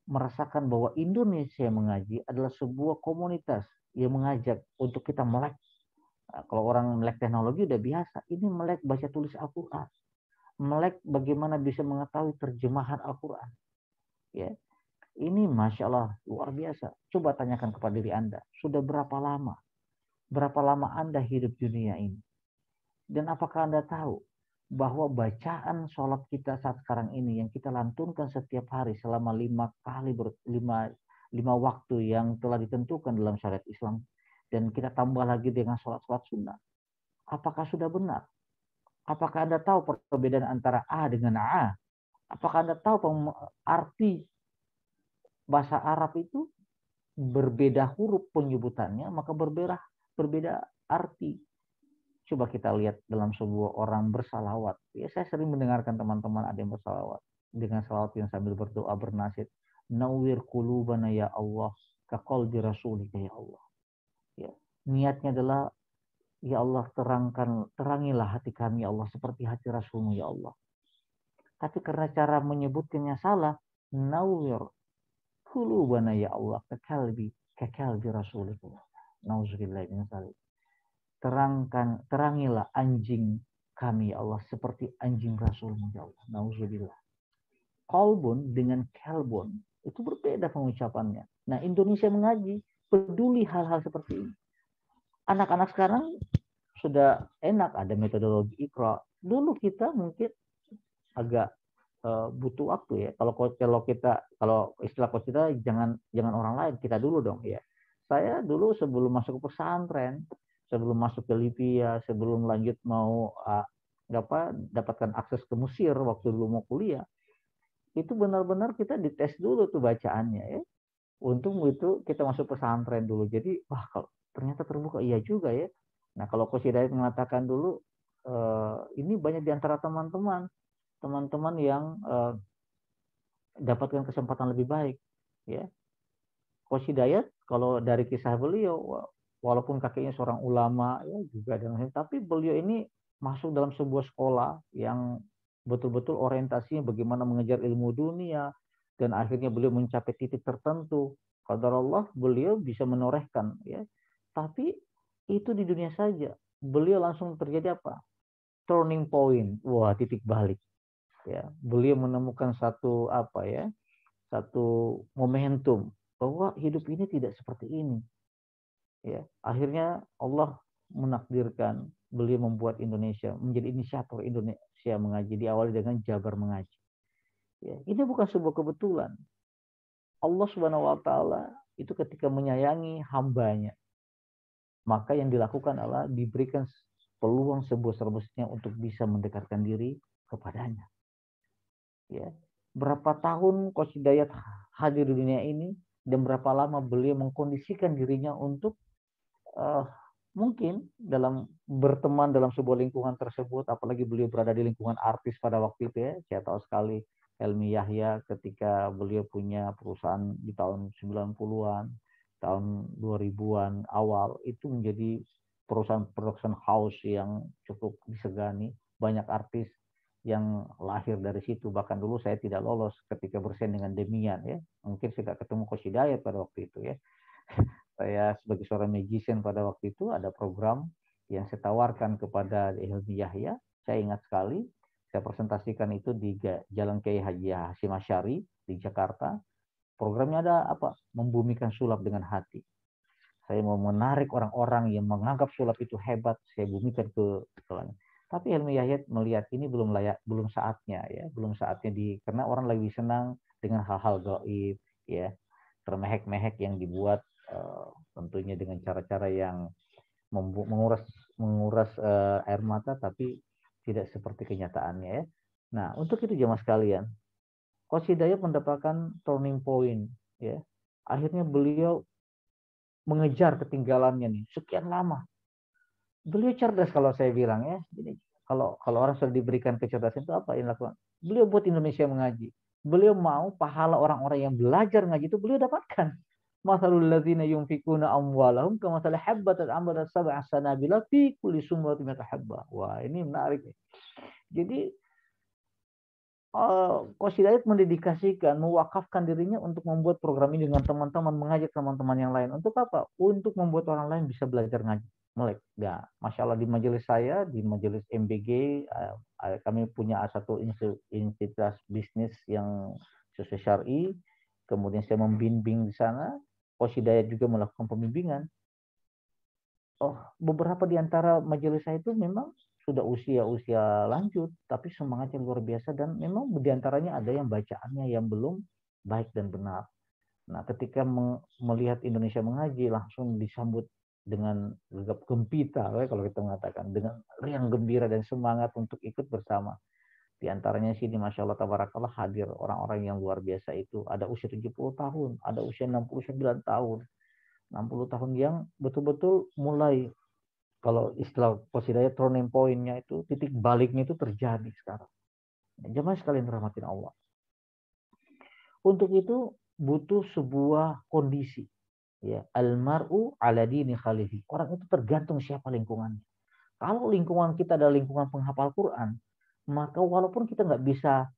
merasakan bahwa Indonesia mengaji adalah sebuah komunitas yang mengajak untuk kita melek. Nah, kalau orang melek teknologi udah biasa, ini melek baca tulis Al-Quran, melek bagaimana bisa mengetahui terjemahan Al-Quran. Ya, ini Masya Allah luar biasa. Coba tanyakan kepada diri Anda, sudah berapa lama Anda hidup dunia ini? Dan apakah Anda tahu bahwa bacaan sholat kita saat sekarang ini yang kita lantunkan setiap hari selama 5 waktu yang telah ditentukan dalam syariat Islam, dan kita tambah lagi dengan sholat-sholat sunnah, apakah sudah benar? Apakah Anda tahu perbedaan antara A dengan A? Apakah Anda tahu arti bahasa Arab itu berbeda huruf penyebutannya, maka berbeda arti. Coba kita lihat dalam sebuah orang bersalawat. Ya, saya sering mendengarkan teman-teman ada yang bersalawat dengan salawat yang sambil berdoa bernasyid, Nawwir qulubana ya Allah, ka qalbi rasulika ya Allah. Ya, niatnya adalah ya Allah, terangilah hati kami ya Allah seperti hati Rasulmu ya Allah. Tapi karena cara menyebutkannya salah, Nawwir qulubana ya Allah, ka qalbi rasulika. Nauzubillah min dzalik. Terangilah anjing kami ya Allah seperti anjing Rasulmu ya Allah. Nauzubillah. Qalbun dengan kalbun itu berbeda pengucapannya. Nah, Indonesia mengaji peduli hal-hal seperti ini. Anak-anak sekarang sudah enak, ada metodologi Iqra. Dulu kita mungkin agak butuh waktu ya. Kalau istilah kita jangan orang lain, kita dulu dong ya. Saya dulu sebelum masuk ke pesantren, sebelum masuk ke Libya, sebelum lanjut mau dapatkan akses ke Mesir waktu dulu mau kuliah, itu benar-benar kita dites dulu tuh bacaannya ya. Untung itu kita masuk pesantren dulu. Jadi, wah, kalau ternyata terbuka, iya juga ya. Nah, kalau Coach Hidayat mengatakan dulu ini banyak di antara teman-teman yang dapatkan kesempatan lebih baik, ya. Coach Hidayat, kalau dari kisah beliau, walaupun kakeknya seorang ulama, ya juga tapi beliau ini masuk dalam sebuah sekolah yang betul-betul orientasinya bagaimana mengejar ilmu dunia, dan akhirnya beliau mencapai titik tertentu. Qadarullah, beliau bisa menorehkan, ya. Tapi itu di dunia saja. Beliau langsung terjadi apa? Turning point, wah, titik balik. Ya, beliau menemukan satu momentum bahwa hidup ini tidak seperti ini. Ya, akhirnya Allah menakdirkan beliau membuat Indonesia menjadi inisiator Indonesia mengaji, diawali dengan Jabar Mengaji. Ya, ini bukan sebuah kebetulan. Allah Subhanahu wa taala itu ketika menyayangi hambanya, maka yang dilakukan adalah diberikan peluang sebesar-besarnya untuk bisa mendekatkan diri kepadanya. Ya, berapa tahun Coach Hidayat hadir di dunia ini, dan berapa lama beliau mengkondisikan dirinya untuk mungkin berteman dalam sebuah lingkungan tersebut, apalagi beliau berada di lingkungan artis pada waktu itu, ya. Saya tahu sekali Helmi Yahya ketika beliau punya perusahaan di tahun 90-an, tahun 2000-an awal, itu menjadi perusahaan production house yang cukup disegani, banyak artis yang lahir dari situ. Bahkan dulu saya tidak lolos ketika bersaing dengan Demian, ya. Mungkin saya tidak ketemu Coach Hidayat pada waktu itu, ya. Saya sebagai seorang magician pada waktu itu ada program yang saya tawarkan kepada Helmi Yahya. Saya ingat sekali, saya presentasikan itu di Jalan Kiai Haji Hasyim Asy'ari di Jakarta. Programnya ada apa? Membumikan sulap dengan hati. Saya mau menarik orang-orang yang menganggap sulap itu hebat, saya bumikan ke langit. Tapi Helmi Yahya melihat ini belum layak, belum saatnya, ya, belum saatnya karena orang lagi senang dengan hal-hal gaib, ya, termehek-mehek yang dibuat tentunya dengan cara-cara yang menguras air mata, tapi tidak seperti kenyataannya, ya. Nah, untuk itu jemaah sekalian, Coach Hidayat mendapatkan turning point, ya. Akhirnya beliau mengejar ketinggalannya nih sekian lama. Beliau cerdas kalau saya bilang, ya. Jadi kalau orang sudah diberikan kecerdasan itu apa yang dilakukan? Beliau buat Indonesia mengaji. Beliau mau pahala orang-orang yang belajar ngaji itu beliau dapatkan. Masalul ladzina yunfikuna amwalahum kamathali habbatin ambatat sab'a sanabila fi kulli sumratin mi'atu habbah. Wah, ini menarik. Jadi Coach Hidayat mendedikasikan, mewakafkan dirinya untuk membuat program ini dengan teman-teman, mengajak teman-teman yang lain. Untuk apa? Untuk membuat orang lain bisa belajar ngaji. Melek. Ya, Masya Allah, di majelis saya, di majelis MBG, kami punya satu institut bisnis yang sesuai syar'i. Kemudian saya membimbing di sana. Coach Hidayat juga melakukan pembimbingan. Beberapa di antara majelis saya itu memang sudah usia lanjut, tapi semangatnya luar biasa, dan memang di antaranya ada yang bacaannya yang belum baik dan benar. Nah, ketika melihat Indonesia mengaji, langsung disambut dengan gegap gempita, kalau kita mengatakan, dengan riang gembira dan semangat untuk ikut bersama. Di antaranya sini, Masya Allah, tabarakallah, hadir orang-orang yang luar biasa itu. Ada usia 70 tahun, ada usia 69 tahun. 60 tahun yang betul-betul mulai, kalau istilah Coach Hidayat, turning point-nya itu, titik baliknya itu terjadi sekarang. Jemaah sekalian rahmatin Allah. Untuk itu butuh sebuah kondisi, ya. Al-mar'u ala dini khalihi. Orang itu tergantung siapa lingkungannya. Kalau lingkungan kita adalah lingkungan penghafal Quran, maka walaupun kita nggak bisa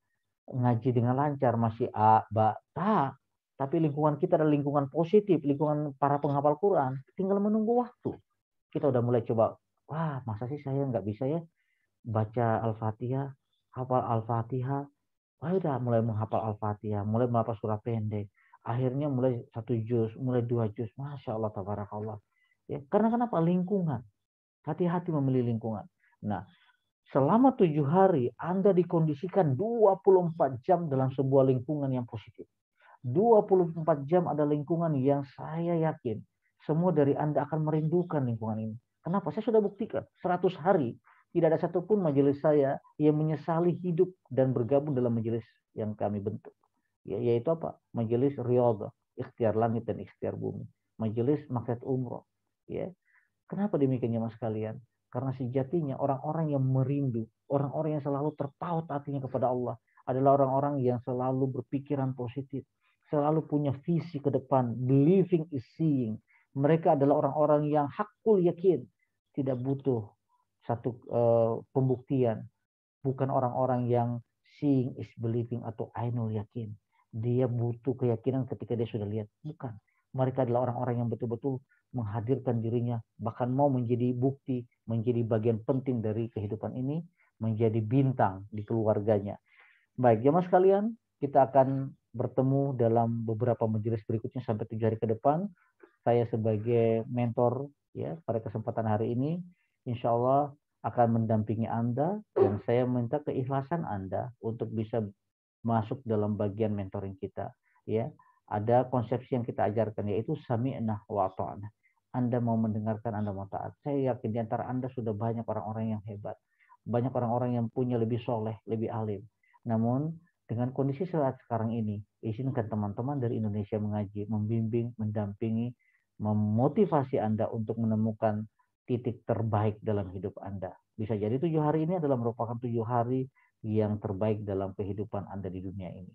ngaji dengan lancar, masih A, Ba, Ta, tapi lingkungan kita adalah lingkungan positif, lingkungan para penghafal Quran, tinggal menunggu waktu. Kita udah mulai coba, wah, masa sih saya nggak bisa ya baca Al-Fatihah, hafal Al-Fatihah. Wah, udah mulai menghafal Al-Fatihah, mulai menghafal surah pendek. Akhirnya mulai 1 juz, mulai 2 juz. Masya Allah, tabarakallah. Ya, karena kenapa? Lingkungan. Hati-hati memilih lingkungan. Nah, selama 7 hari Anda dikondisikan 24 jam dalam sebuah lingkungan yang positif. 24 jam ada lingkungan yang saya yakin semua dari Anda akan merindukan lingkungan ini. Kenapa? Saya sudah buktikan 100 hari tidak ada satupun majelis saya yang menyesali hidup dan bergabung dalam majelis yang kami bentuk. Yaitu apa? Majelis Riyadhah, Ikhtiar Langit dan Ikhtiar Bumi. Majelis Maksud Umroh. Ya. Kenapa demikian, Mas sekalian? Karena sejatinya orang-orang yang merindu, orang-orang yang selalu terpaut hatinya kepada Allah adalah orang-orang yang selalu berpikiran positif, selalu punya visi ke depan. Believing is seeing. Mereka adalah orang-orang yang hakul yakin, tidak butuh satu pembuktian. Bukan orang-orang yang seeing is believing atau ainul yakin. Dia butuh keyakinan ketika dia sudah lihat. Bukan. Mereka adalah orang-orang yang betul-betul menghadirkan dirinya, bahkan mau menjadi bukti, menjadi bagian penting dari kehidupan ini, menjadi bintang di keluarganya. Baik, jemaah sekalian, kita akan bertemu dalam beberapa majelis berikutnya sampai 7 hari ke depan. Saya sebagai mentor ya pada kesempatan hari ini, insya Allah akan mendampingi Anda, dan saya minta keikhlasan Anda untuk bisa masuk dalam bagian mentoring kita. Ya, ada konsepsi yang kita ajarkan yaitu sami'na wa ta'na. Anda mau mendengarkan, Anda mau taat. Saya yakin di antara Anda sudah banyak orang-orang yang hebat, banyak orang-orang yang punya lebih soleh, lebih alim. Namun dengan kondisi saat sekarang ini, izinkan teman-teman dari Indonesia Mengaji membimbing, mendampingi, memotivasi Anda untuk menemukan titik terbaik dalam hidup Anda. Bisa jadi 7 hari ini adalah merupakan 7 hari yang terbaik dalam kehidupan Anda di dunia ini.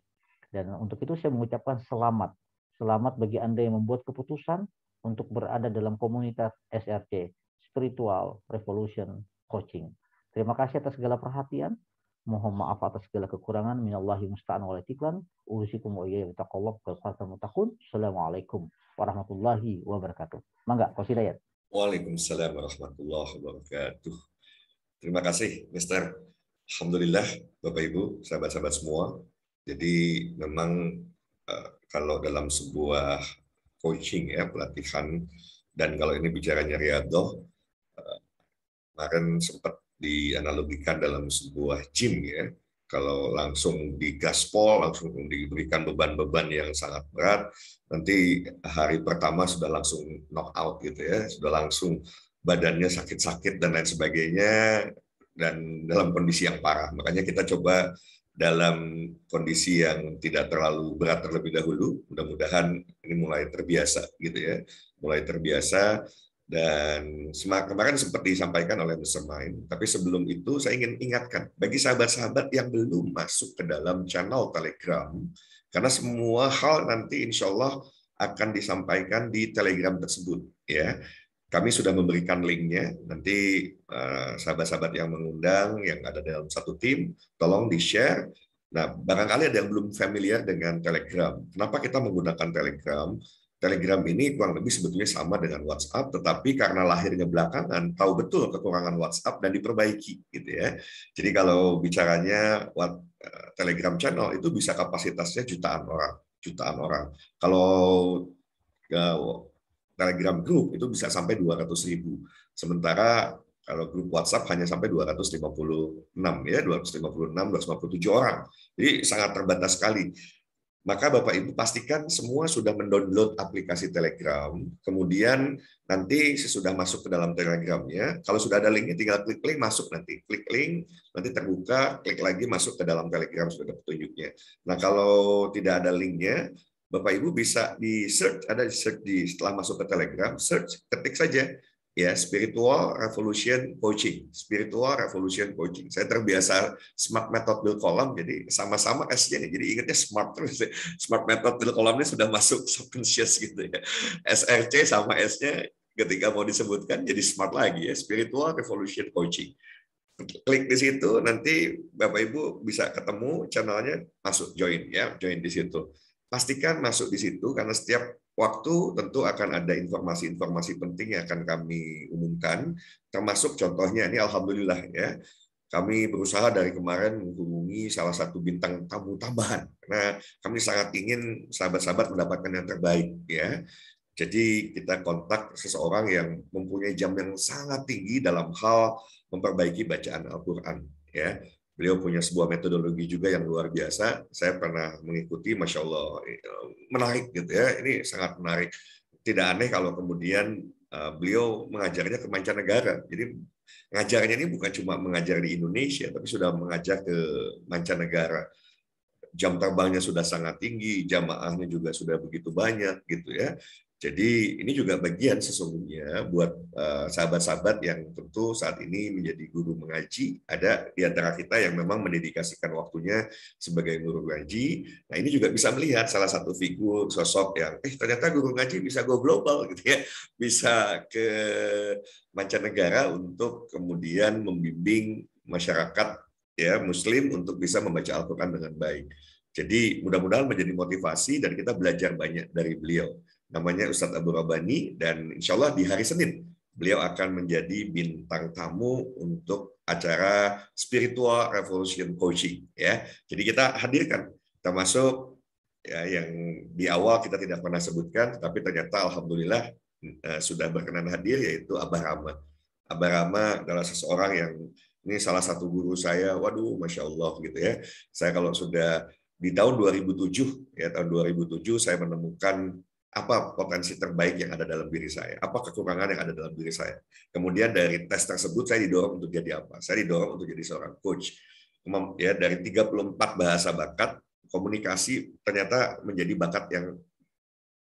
Dan untuk itu saya mengucapkan selamat. Selamat bagi Anda yang membuat keputusan untuk berada dalam komunitas SRC, Spiritual Revolution Coaching. Terima kasih atas segala perhatian. Mohon maaf atas segala kekurangan. Minallahi musta'an wal itiklan. Usikum wa iyaya bitaqallab wal qatam mutakun. Assalamualaikum warahmatullahi wabarakatuh. Mangga, Coach Hidayat. Waalaikumsalam warahmatullahi wabarakatuh. Terima kasih, Mister. Alhamdulillah, Bapak Ibu, sahabat-sahabat semua. Jadi memang kalau dalam sebuah coaching ya, pelatihan, dan kalau ini bicaranya riyadhah, kemarin sempat dianalogikan dalam sebuah gym ya. Kalau langsung digaspol, langsung diberikan beban-beban yang sangat berat, nanti hari pertama sudah langsung knock out gitu ya, sudah langsung badannya sakit-sakit dan lain sebagainya, dan dalam kondisi yang parah. Makanya kita coba dalam kondisi yang tidak terlalu berat terlebih dahulu. Mudah-mudahan ini mulai terbiasa gitu ya, mulai terbiasa. Dan kemarin seperti disampaikan oleh Mr. Main, tapi sebelum itu saya ingin ingatkan bagi sahabat-sahabat yang belum masuk ke dalam channel Telegram, karena semua hal nanti insya Allah akan disampaikan di Telegram tersebut ya. Kami sudah memberikan linknya, nanti sahabat-sahabat yang mengundang, yang ada dalam satu tim, tolong di-share. Nah, barangkali ada yang belum familiar dengan Telegram. Kenapa kita menggunakan Telegram? Telegram ini kurang lebih sebetulnya sama dengan WhatsApp, tetapi karena lahirnya belakangan, tahu betul kekurangan WhatsApp dan diperbaiki, gitu ya. Jadi kalau bicaranya Telegram channel itu bisa kapasitasnya jutaan orang. Kalau Telegram Group itu bisa sampai 200.000. Sementara kalau grup WhatsApp hanya sampai 256 ya, 256, 257 orang. Jadi sangat terbatas sekali. Maka Bapak Ibu pastikan semua sudah mendownload aplikasi Telegram, kemudian nanti sesudah masuk ke dalam Telegramnya, kalau sudah ada linknya tinggal klik link, masuk nanti. Klik link, nanti terbuka, klik lagi masuk ke dalam Telegram, sudah ada petunjuknya. Nah kalau tidak ada linknya, Bapak Ibu bisa di search, ada di search setelah masuk ke Telegram, search, ketik saja ya, Spiritual Revolution Coaching. Spiritual Revolution Coaching. Saya terbiasa Smart Method Bill Column, jadi sama-sama S-nya nih. Jadi ingatnya smart terus. Smart Method Bill Column ini sudah masuk subconscious gitu ya. SRC sama S-nya ketika mau disebutkan jadi smart lagi ya, Spiritual Revolution Coaching. Klik di situ, nanti Bapak Ibu bisa ketemu channelnya, masuk join ya, join di situ. Pastikan masuk di situ karena setiap waktu tentu akan ada informasi-informasi penting yang akan kami umumkan, termasuk contohnya ini alhamdulillah ya, kami berusaha dari kemarin menghubungi salah satu bintang tamu tambahan. Nah, kami sangat ingin sahabat-sahabat mendapatkan yang terbaik ya. Jadi kita kontak seseorang yang mempunyai jam yang sangat tinggi dalam hal memperbaiki bacaan Al-Quran ya. Beliau punya sebuah metodologi juga yang luar biasa. Saya pernah mengikuti, Masya Allah, menarik gitu ya. Ini sangat menarik. Tidak aneh kalau kemudian beliau mengajarnya ke mancanegara. Jadi ngajarnya ini bukan cuma mengajar di Indonesia, tapi sudah mengajar ke mancanegara. Jam terbangnya sudah sangat tinggi, jamaahnya juga sudah begitu banyak gitu ya. Jadi ini juga bagian sesungguhnya buat sahabat-sahabat yang tentu saat ini menjadi guru mengaji. Ada di antara kita yang memang mendedikasikan waktunya sebagai guru ngaji. Nah ini juga bisa melihat salah satu figur sosok yang ternyata guru ngaji bisa go global gitu ya, bisa ke mancanegara untuk kemudian membimbing masyarakat ya Muslim untuk bisa membaca Al-Quran dengan baik. Jadi mudah-mudahan menjadi motivasi dan kita belajar banyak dari beliau. Namanya Ustadz Abu Rabbani, dan insya Allah di hari Senin beliau akan menjadi bintang tamu untuk acara Spiritual Revolution Coaching. Ya, jadi kita hadirkan, termasuk ya, yang di awal kita tidak pernah sebutkan, tapi ternyata alhamdulillah sudah berkenan hadir, yaitu Abah Rama. Abah Rama adalah seseorang yang ini salah satu guru saya, waduh, masya Allah gitu ya. Saya kalau sudah di tahun 2007, ya tahun 2007 saya menemukan apa potensi terbaik yang ada dalam diri saya, apa kekurangan yang ada dalam diri saya. Kemudian dari tes tersebut saya didorong untuk jadi apa? Saya didorong untuk jadi seorang coach. Ya, dari 34 bahasa bakat, komunikasi ternyata menjadi bakat yang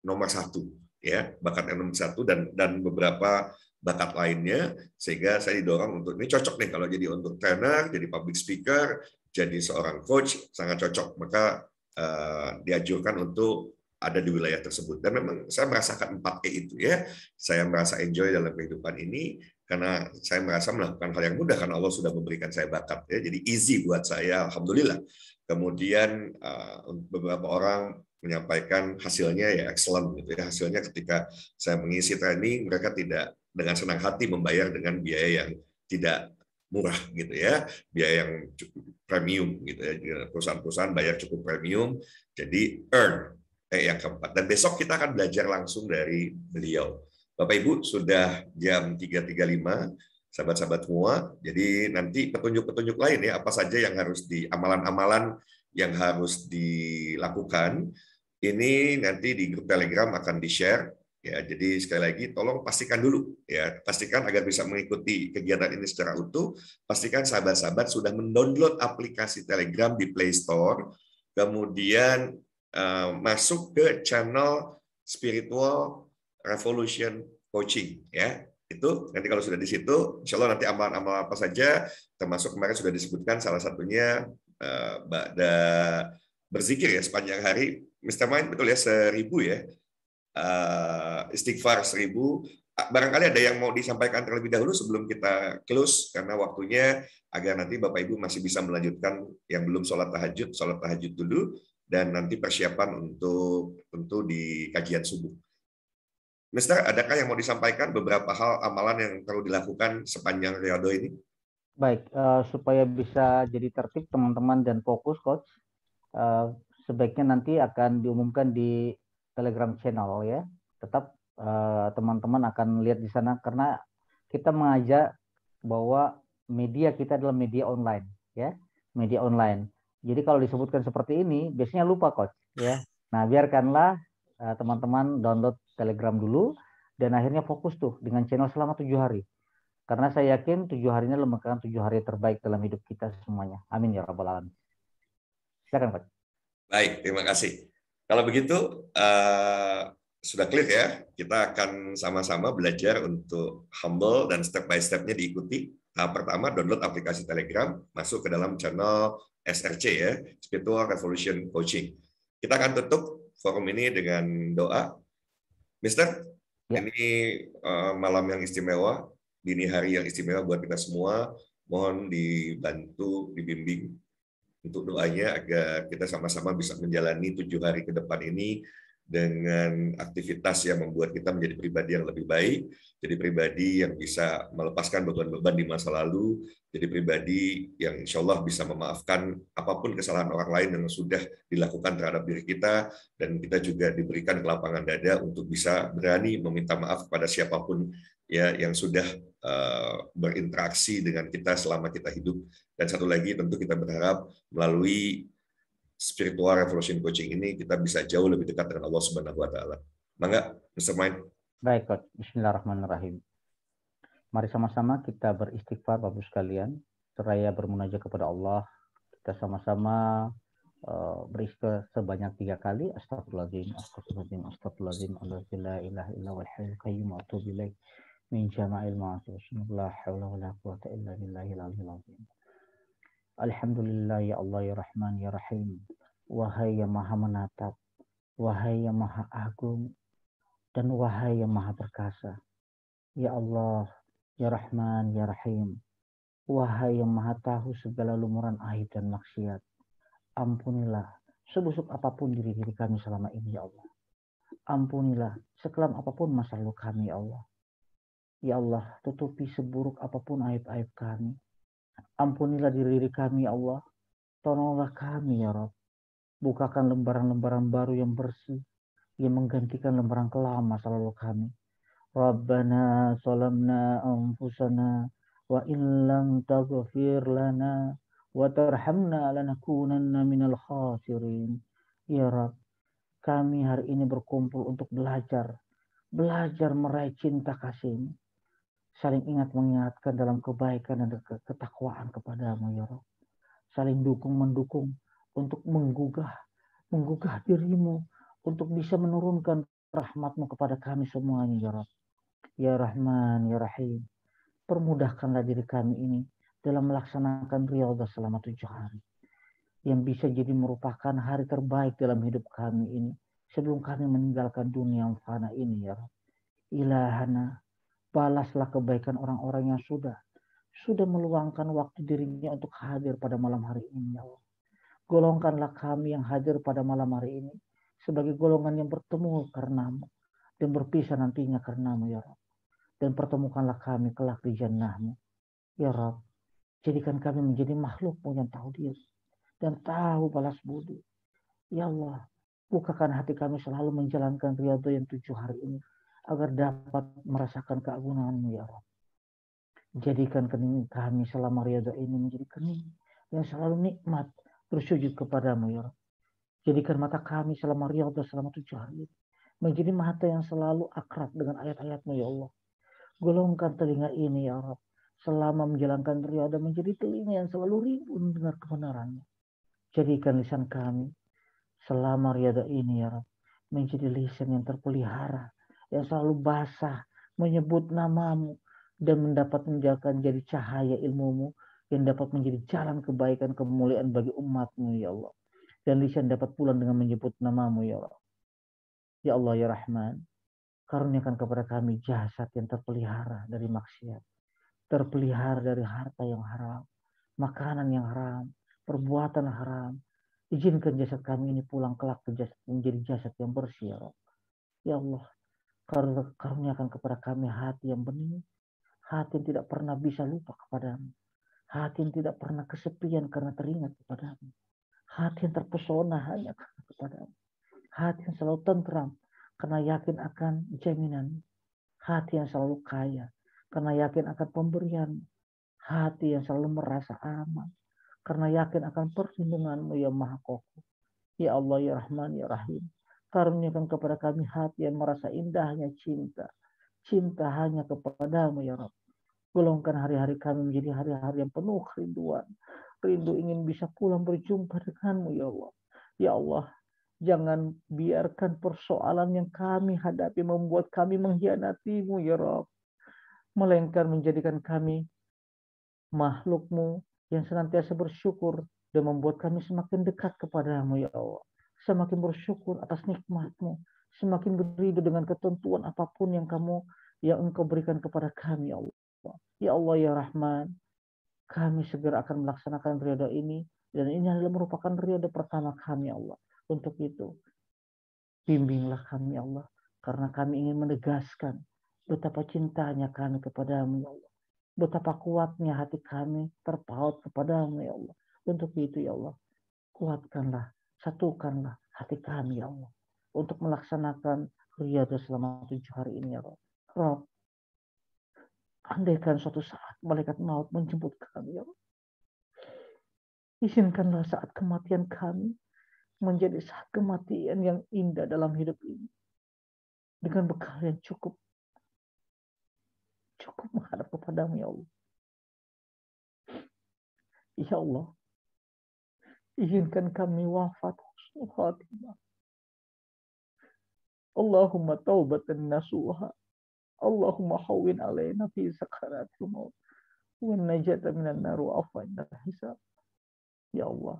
nomor satu, ya bakat yang nomor satu, dan beberapa bakat lainnya, sehingga saya didorong untuk ini cocok nih kalau jadi untuk trainer, jadi public speaker, jadi seorang coach sangat cocok. Maka dianjurkan untuk ada di wilayah tersebut. Dan memang saya merasakan 4E itu ya. Saya merasa enjoy dalam kehidupan ini karena saya merasa melakukan hal yang mudah karena Allah sudah memberikan saya bakat ya. Jadi easy buat saya, alhamdulillah. Kemudian beberapa orang menyampaikan hasilnya ya excellent gitu ya. Hasilnya ketika saya mengisi training, mereka tidak dengan senang hati membayar dengan biaya yang tidak murah gitu ya, biaya yang cukup premium gitu ya. Perusahaan-perusahaan bayar cukup premium, jadi earn yang keempat. Dan besok kita akan belajar langsung dari beliau. Bapak Ibu sudah jam 3.35, sahabat-sahabat semua. Jadi nanti petunjuk-petunjuk lain ya, apa saja yang harus amalan-amalan yang harus dilakukan. Ini nanti di grup Telegram akan di-share. Ya, jadi sekali lagi tolong pastikan dulu ya, pastikan agar bisa mengikuti kegiatan ini secara utuh, pastikan sahabat-sahabat sudah mendownload aplikasi Telegram di Play Store, kemudian masuk ke channel Spiritual Revolution Coaching ya. Itu nanti kalau sudah di situ, insya Allah nanti amalan-amalan apa saja, termasuk kemarin sudah disebutkan salah satunya berzikir ya sepanjang hari. Mr. Mind betul ya 1000 ya. Istighfar 1000. Barangkali ada yang mau disampaikan terlebih dahulu sebelum kita close, karena waktunya agar nanti Bapak Ibu masih bisa melanjutkan yang belum sholat tahajud dulu, dan nanti persiapan untuk tentu di kajian subuh. Mister, adakah yang mau disampaikan beberapa hal amalan yang perlu dilakukan sepanjang Riyadhah ini? Baik, supaya bisa jadi tertib teman-teman dan fokus, Coach, sebaiknya nanti akan diumumkan di Telegram channel ya. Tetap teman-teman akan lihat di sana, karena kita mengajak bahwa media kita adalah media online ya, media online. Jadi kalau disebutkan seperti ini biasanya lupa, Coach ya. Nah, biarkanlah teman-teman download Telegram dulu dan akhirnya fokus tuh dengan channel selama 7 hari. Karena saya yakin 7 hari ini merupakan 7 hari terbaik dalam hidup kita semuanya. Amin ya rabbal alamin. Silakan, Coach. Baik, terima kasih. Kalau begitu sudah clear ya, kita akan sama-sama belajar untuk humble dan step by step-nya diikuti. Tahap pertama, download aplikasi Telegram, masuk ke dalam channel SRC ya, Spiritual Revolution Coaching. Kita akan tutup forum ini dengan doa. Mister, ya. Ini malam yang istimewa, dini hari yang istimewa buat kita semua. Mohon dibantu, dibimbing untuk doanya agar kita sama-sama bisa menjalani 7 hari ke depan ini dengan aktivitas yang membuat kita menjadi pribadi yang lebih baik, jadi pribadi yang bisa melepaskan beban-beban di masa lalu, jadi pribadi yang insya Allah bisa memaafkan apapun kesalahan orang lain yang sudah dilakukan terhadap diri kita, dan kita juga diberikan kelapangan dada untuk bisa berani meminta maaf kepada siapapun ya yang sudah berinteraksi dengan kita selama kita hidup. Dan satu lagi tentu kita berharap melalui Spiritual Revolution Coaching ini kita bisa jauh lebih dekat dengan Allah Subhanahu wa taala. Mangga, Mr. Mind. Baik, Coach. Bismillahirrahmanirrahim. Mari sama-sama kita beristighfar Bapak sekalian, seraya bermunajat kepada Allah. Kita sama-sama beristighfar sebanyak 3 kali. Astagfirullahaladzim, astagfirullahaladzim, astagfirullahaladzim, la ilaha illa wal hayyul qayyum wa atubu ilaik min jama'il ma'asi. La haula wala quwwata illa billahil aliyyil azim. Alhamdulillah ya Allah ya Rahman ya Rahim. Wahai yang Maha Menatap, wahai yang Maha Agung, dan wahai yang Maha Perkasa. Ya Allah ya Rahman ya Rahim. Wahai yang Maha Tahu segala lumuran aib dan maksiat. Ampunilah sebusuk apapun diri kami selama ini ya Allah. Ampunilah sekelam apapun masa lalu kami ya Allah. Ya Allah, tutupi seburuk apapun aib-aib kami. Ampunilah diri kami ya Allah. Tolonglah kami ya Rabb. Bukakan lembaran-lembaran baru yang bersih, yang menggantikan lembaran kelam masa lalu kami. Rabbana salamna anfusana wa in lam taghfir lana wa tarhamna lanakunanna minal khasirin. Ya Rabb, kami hari ini berkumpul untuk belajar meraih cinta kasih-Mu. Saling ingat mengingatkan dalam kebaikan dan ketakwaan kepadamu ya Rabb. Saling dukung-mendukung untuk menggugah dirimu untuk bisa menurunkan rahmat-Mu kepada kami semuanya ya Rabb. Ya Rahman ya Rahim, permudahkanlah diri kami ini dalam melaksanakan riyadhah selama 7 hari yang bisa jadi merupakan hari terbaik dalam hidup kami ini sebelum kami meninggalkan dunia yang fana ini ya Rabb. Ilahana, balaslah kebaikan orang-orang yang sudah meluangkan waktu dirinya untuk hadir pada malam hari ini ya Allah. Golongkanlah kami yang hadir pada malam hari ini sebagai golongan yang bertemu karenamu dan berpisah nantinya karenamu ya Rabb. Dan pertemukanlah kami kelak di jannah-Mu ya Rabb. Jadikan kami menjadi makhluk-Mu yang tahu diri dan tahu balas budi. Ya Allah, bukakan hati kami selalu menjalankan riyadhah yang 7 hari ini agar dapat merasakan keagungan-Mu ya Rabb. Jadikan kening kami selama riyadhah ini menjadi kening yang selalu nikmat bersujud kepadamu ya Rabb. Jadikan mata kami selama riyadhah selama 7 hari ini menjadi mata yang selalu akrab dengan ayat-ayat-Mu ya Allah. Golongkan telinga ini ya Rabb selama menjalankan riyadhah menjadi telinga yang selalu rindu mendengar kebenaran-Mu. Jadikan lisan kami selama riyadhah ini ya Rabb menjadi lisan yang terpelihara, yang selalu basah menyebut nama-Mu dan mendapat menjalankan jadi cahaya ilmu-Mu yang dapat menjadi jalan kebaikan kemuliaan bagi umat-Mu ya Allah. Dan lisan dapat pulang dengan menyebut nama-Mu ya Allah. Ya Allah ya Rahman, karuniakan kepada kami jasad yang terpelihara dari maksiat, terpelihara dari harta yang haram, makanan yang haram, perbuatan haram. Izinkan jasad kami ini pulang kelak menjadi jasad yang bersih ya Allah. Ya Allah, karuniakan kepada kami hati yang bening, hati yang tidak pernah bisa lupa kepadamu, hati yang tidak pernah kesepian karena teringat kepadamu, hati yang terpesona hanya karena kepadamu, hati yang selalu tentram karena yakin akan jaminan, hati yang selalu kaya karena yakin akan pemberian, hati yang selalu merasa aman karena yakin akan perlindungan-Mu ya Maha Kokoh. Ya Allah ya Rahman ya Rahim, karuniakan kepada kami hati yang merasa indahnya cinta hanya kepadamu ya Rabb. Golongkan hari-hari kami menjadi hari-hari yang penuh kerinduan, rindu ingin bisa pulang berjumpa denganmu ya Allah. Ya Allah, jangan biarkan persoalan yang kami hadapi membuat kami mengkhianati-Mu ya Rabb, melainkan menjadikan kami makhluk-Mu yang senantiasa bersyukur dan membuat kami semakin dekat kepadamu ya Allah. Semakin bersyukur atas nikmat-Mu, semakin beridu dengan ketentuan apapun yang Engkau berikan kepada kami ya Allah. Ya Allah ya Rahman, kami segera akan melaksanakan riyadhah ini dan ini adalah merupakan riyadhah pertama kami ya Allah. Untuk itu, bimbinglah kami ya Allah, karena kami ingin menegaskan betapa cintanya kami kepadamu ya Allah. Betapa kuatnya hati kami terpaut kepadamu ya Allah. Untuk itu ya Allah, kuatkanlah, satukanlah hati kami ya Allah untuk melaksanakan riyadhah selama 7 hari ini ya Allah. Rabb, andaikan suatu saat malaikat maut menjemput kami ya Allah, izinkanlah saat kematian kami menjadi saat kematian yang indah dalam hidup ini dengan bekal yang cukup menghadap kepadamu ya Allah. Ya Allah, Izinkan kami wafat husnul khatimah. Allahumma taubatan nasuha. Allahumma hawwin alaina fi sakaratil maut. Wa najata minan nar wa afwa indal hisab. Ya Allah,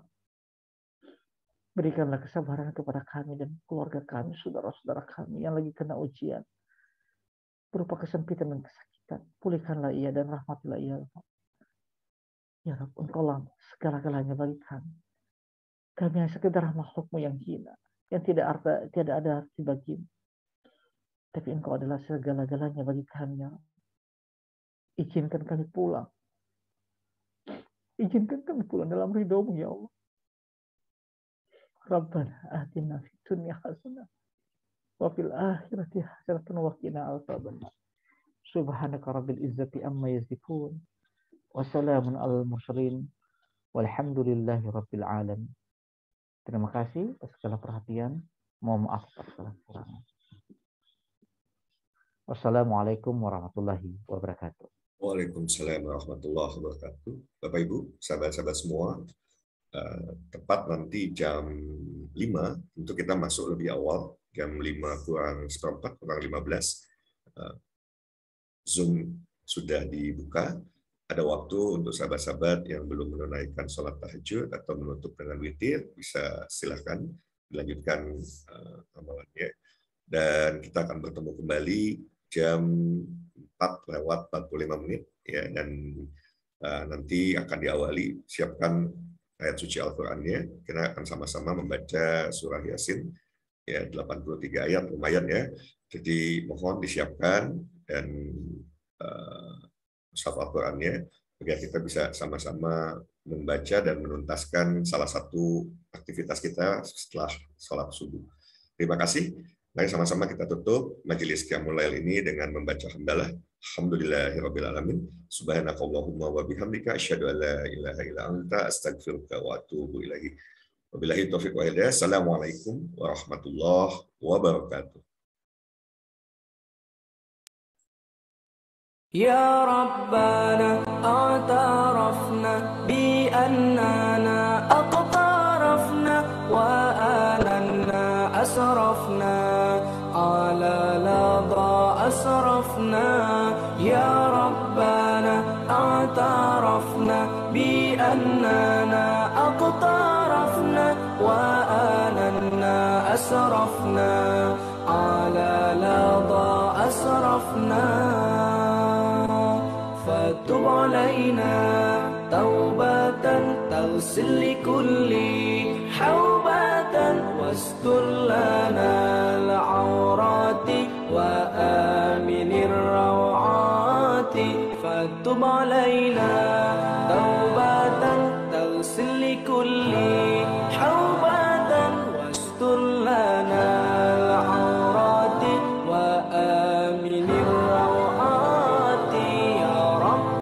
berikanlah kesabaran kepada kami dan keluarga kami, saudara-saudara kami yang lagi kena ujian berupa kesempitan dan kesakitan. Pulihkanlah ia dan rahmatilah ia. Ya Rabb, Engkaulah segala-galanya bagi kami. Kami hanya sekedar makhlukmu yang hina, yang tidak ada arti bagimu. Tapi Engkau adalah segala-galanya bagi kami. Ya. Izinkan kami pulang. Izinkan kami pulang dalam ridho-Mu, ya Allah. Rabbana atina fid dunya hasanah wa fil akhirati hasanah wa qina adzabannar. Subhanaka rabbil izzati amma yasifun. Wa salamun alal mursalin. Walhamdulillahi rabbil alamin. Terima kasih atas segala perhatian. Mohon maaf atas segala kekurangan. Wassalamualaikum warahmatullahi wabarakatuh. Waalaikumsalam warahmatullahi wabarakatuh. Bapak Ibu, sahabat-sahabat semua, tepat nanti jam 5, tentu kita masuk lebih awal, jam 5 kurang seperempat, kurang 15. Zoom sudah dibuka. Ada waktu untuk sahabat-sahabat yang belum menunaikan sholat tahajud atau menutup dengan witir, bisa silakan dilanjutkan amalannya. Dan kita akan bertemu kembali jam 4:45 ya, dan nanti akan diawali, siapkan ayat suci Al-Qur'annya. Kita akan sama-sama membaca surah Yasin ya, 83 ayat, lumayan ya. Jadi mohon disiapkan dan mushaf Al-Qur'annya agar kita bisa sama-sama membaca dan menuntaskan salah satu aktivitas kita setelah sholat subuh. Terima kasih. Mari sama-sama kita tutup majelis Qiyamul Lail ini dengan membaca hamdalah. Alhamdulillahirabbil alamin. Subhanakallahumma wa bihamdika asyhadu an la ilaha illa anta astaghfiruka wa atubu ilaihi. Wabillahi taufiq wal hidayah. Assalamualaikum warahmatullahi wabarakatuh. يا ربنا اعترفنا بأننا أقترفنا وآلنا أسرفنا على لظى أسرفنا يا ربنا اعترفنا بأننا أقترفنا وآلنا أسرفنا على لظى أسرفنا فتب علينا توبة تغسل لكل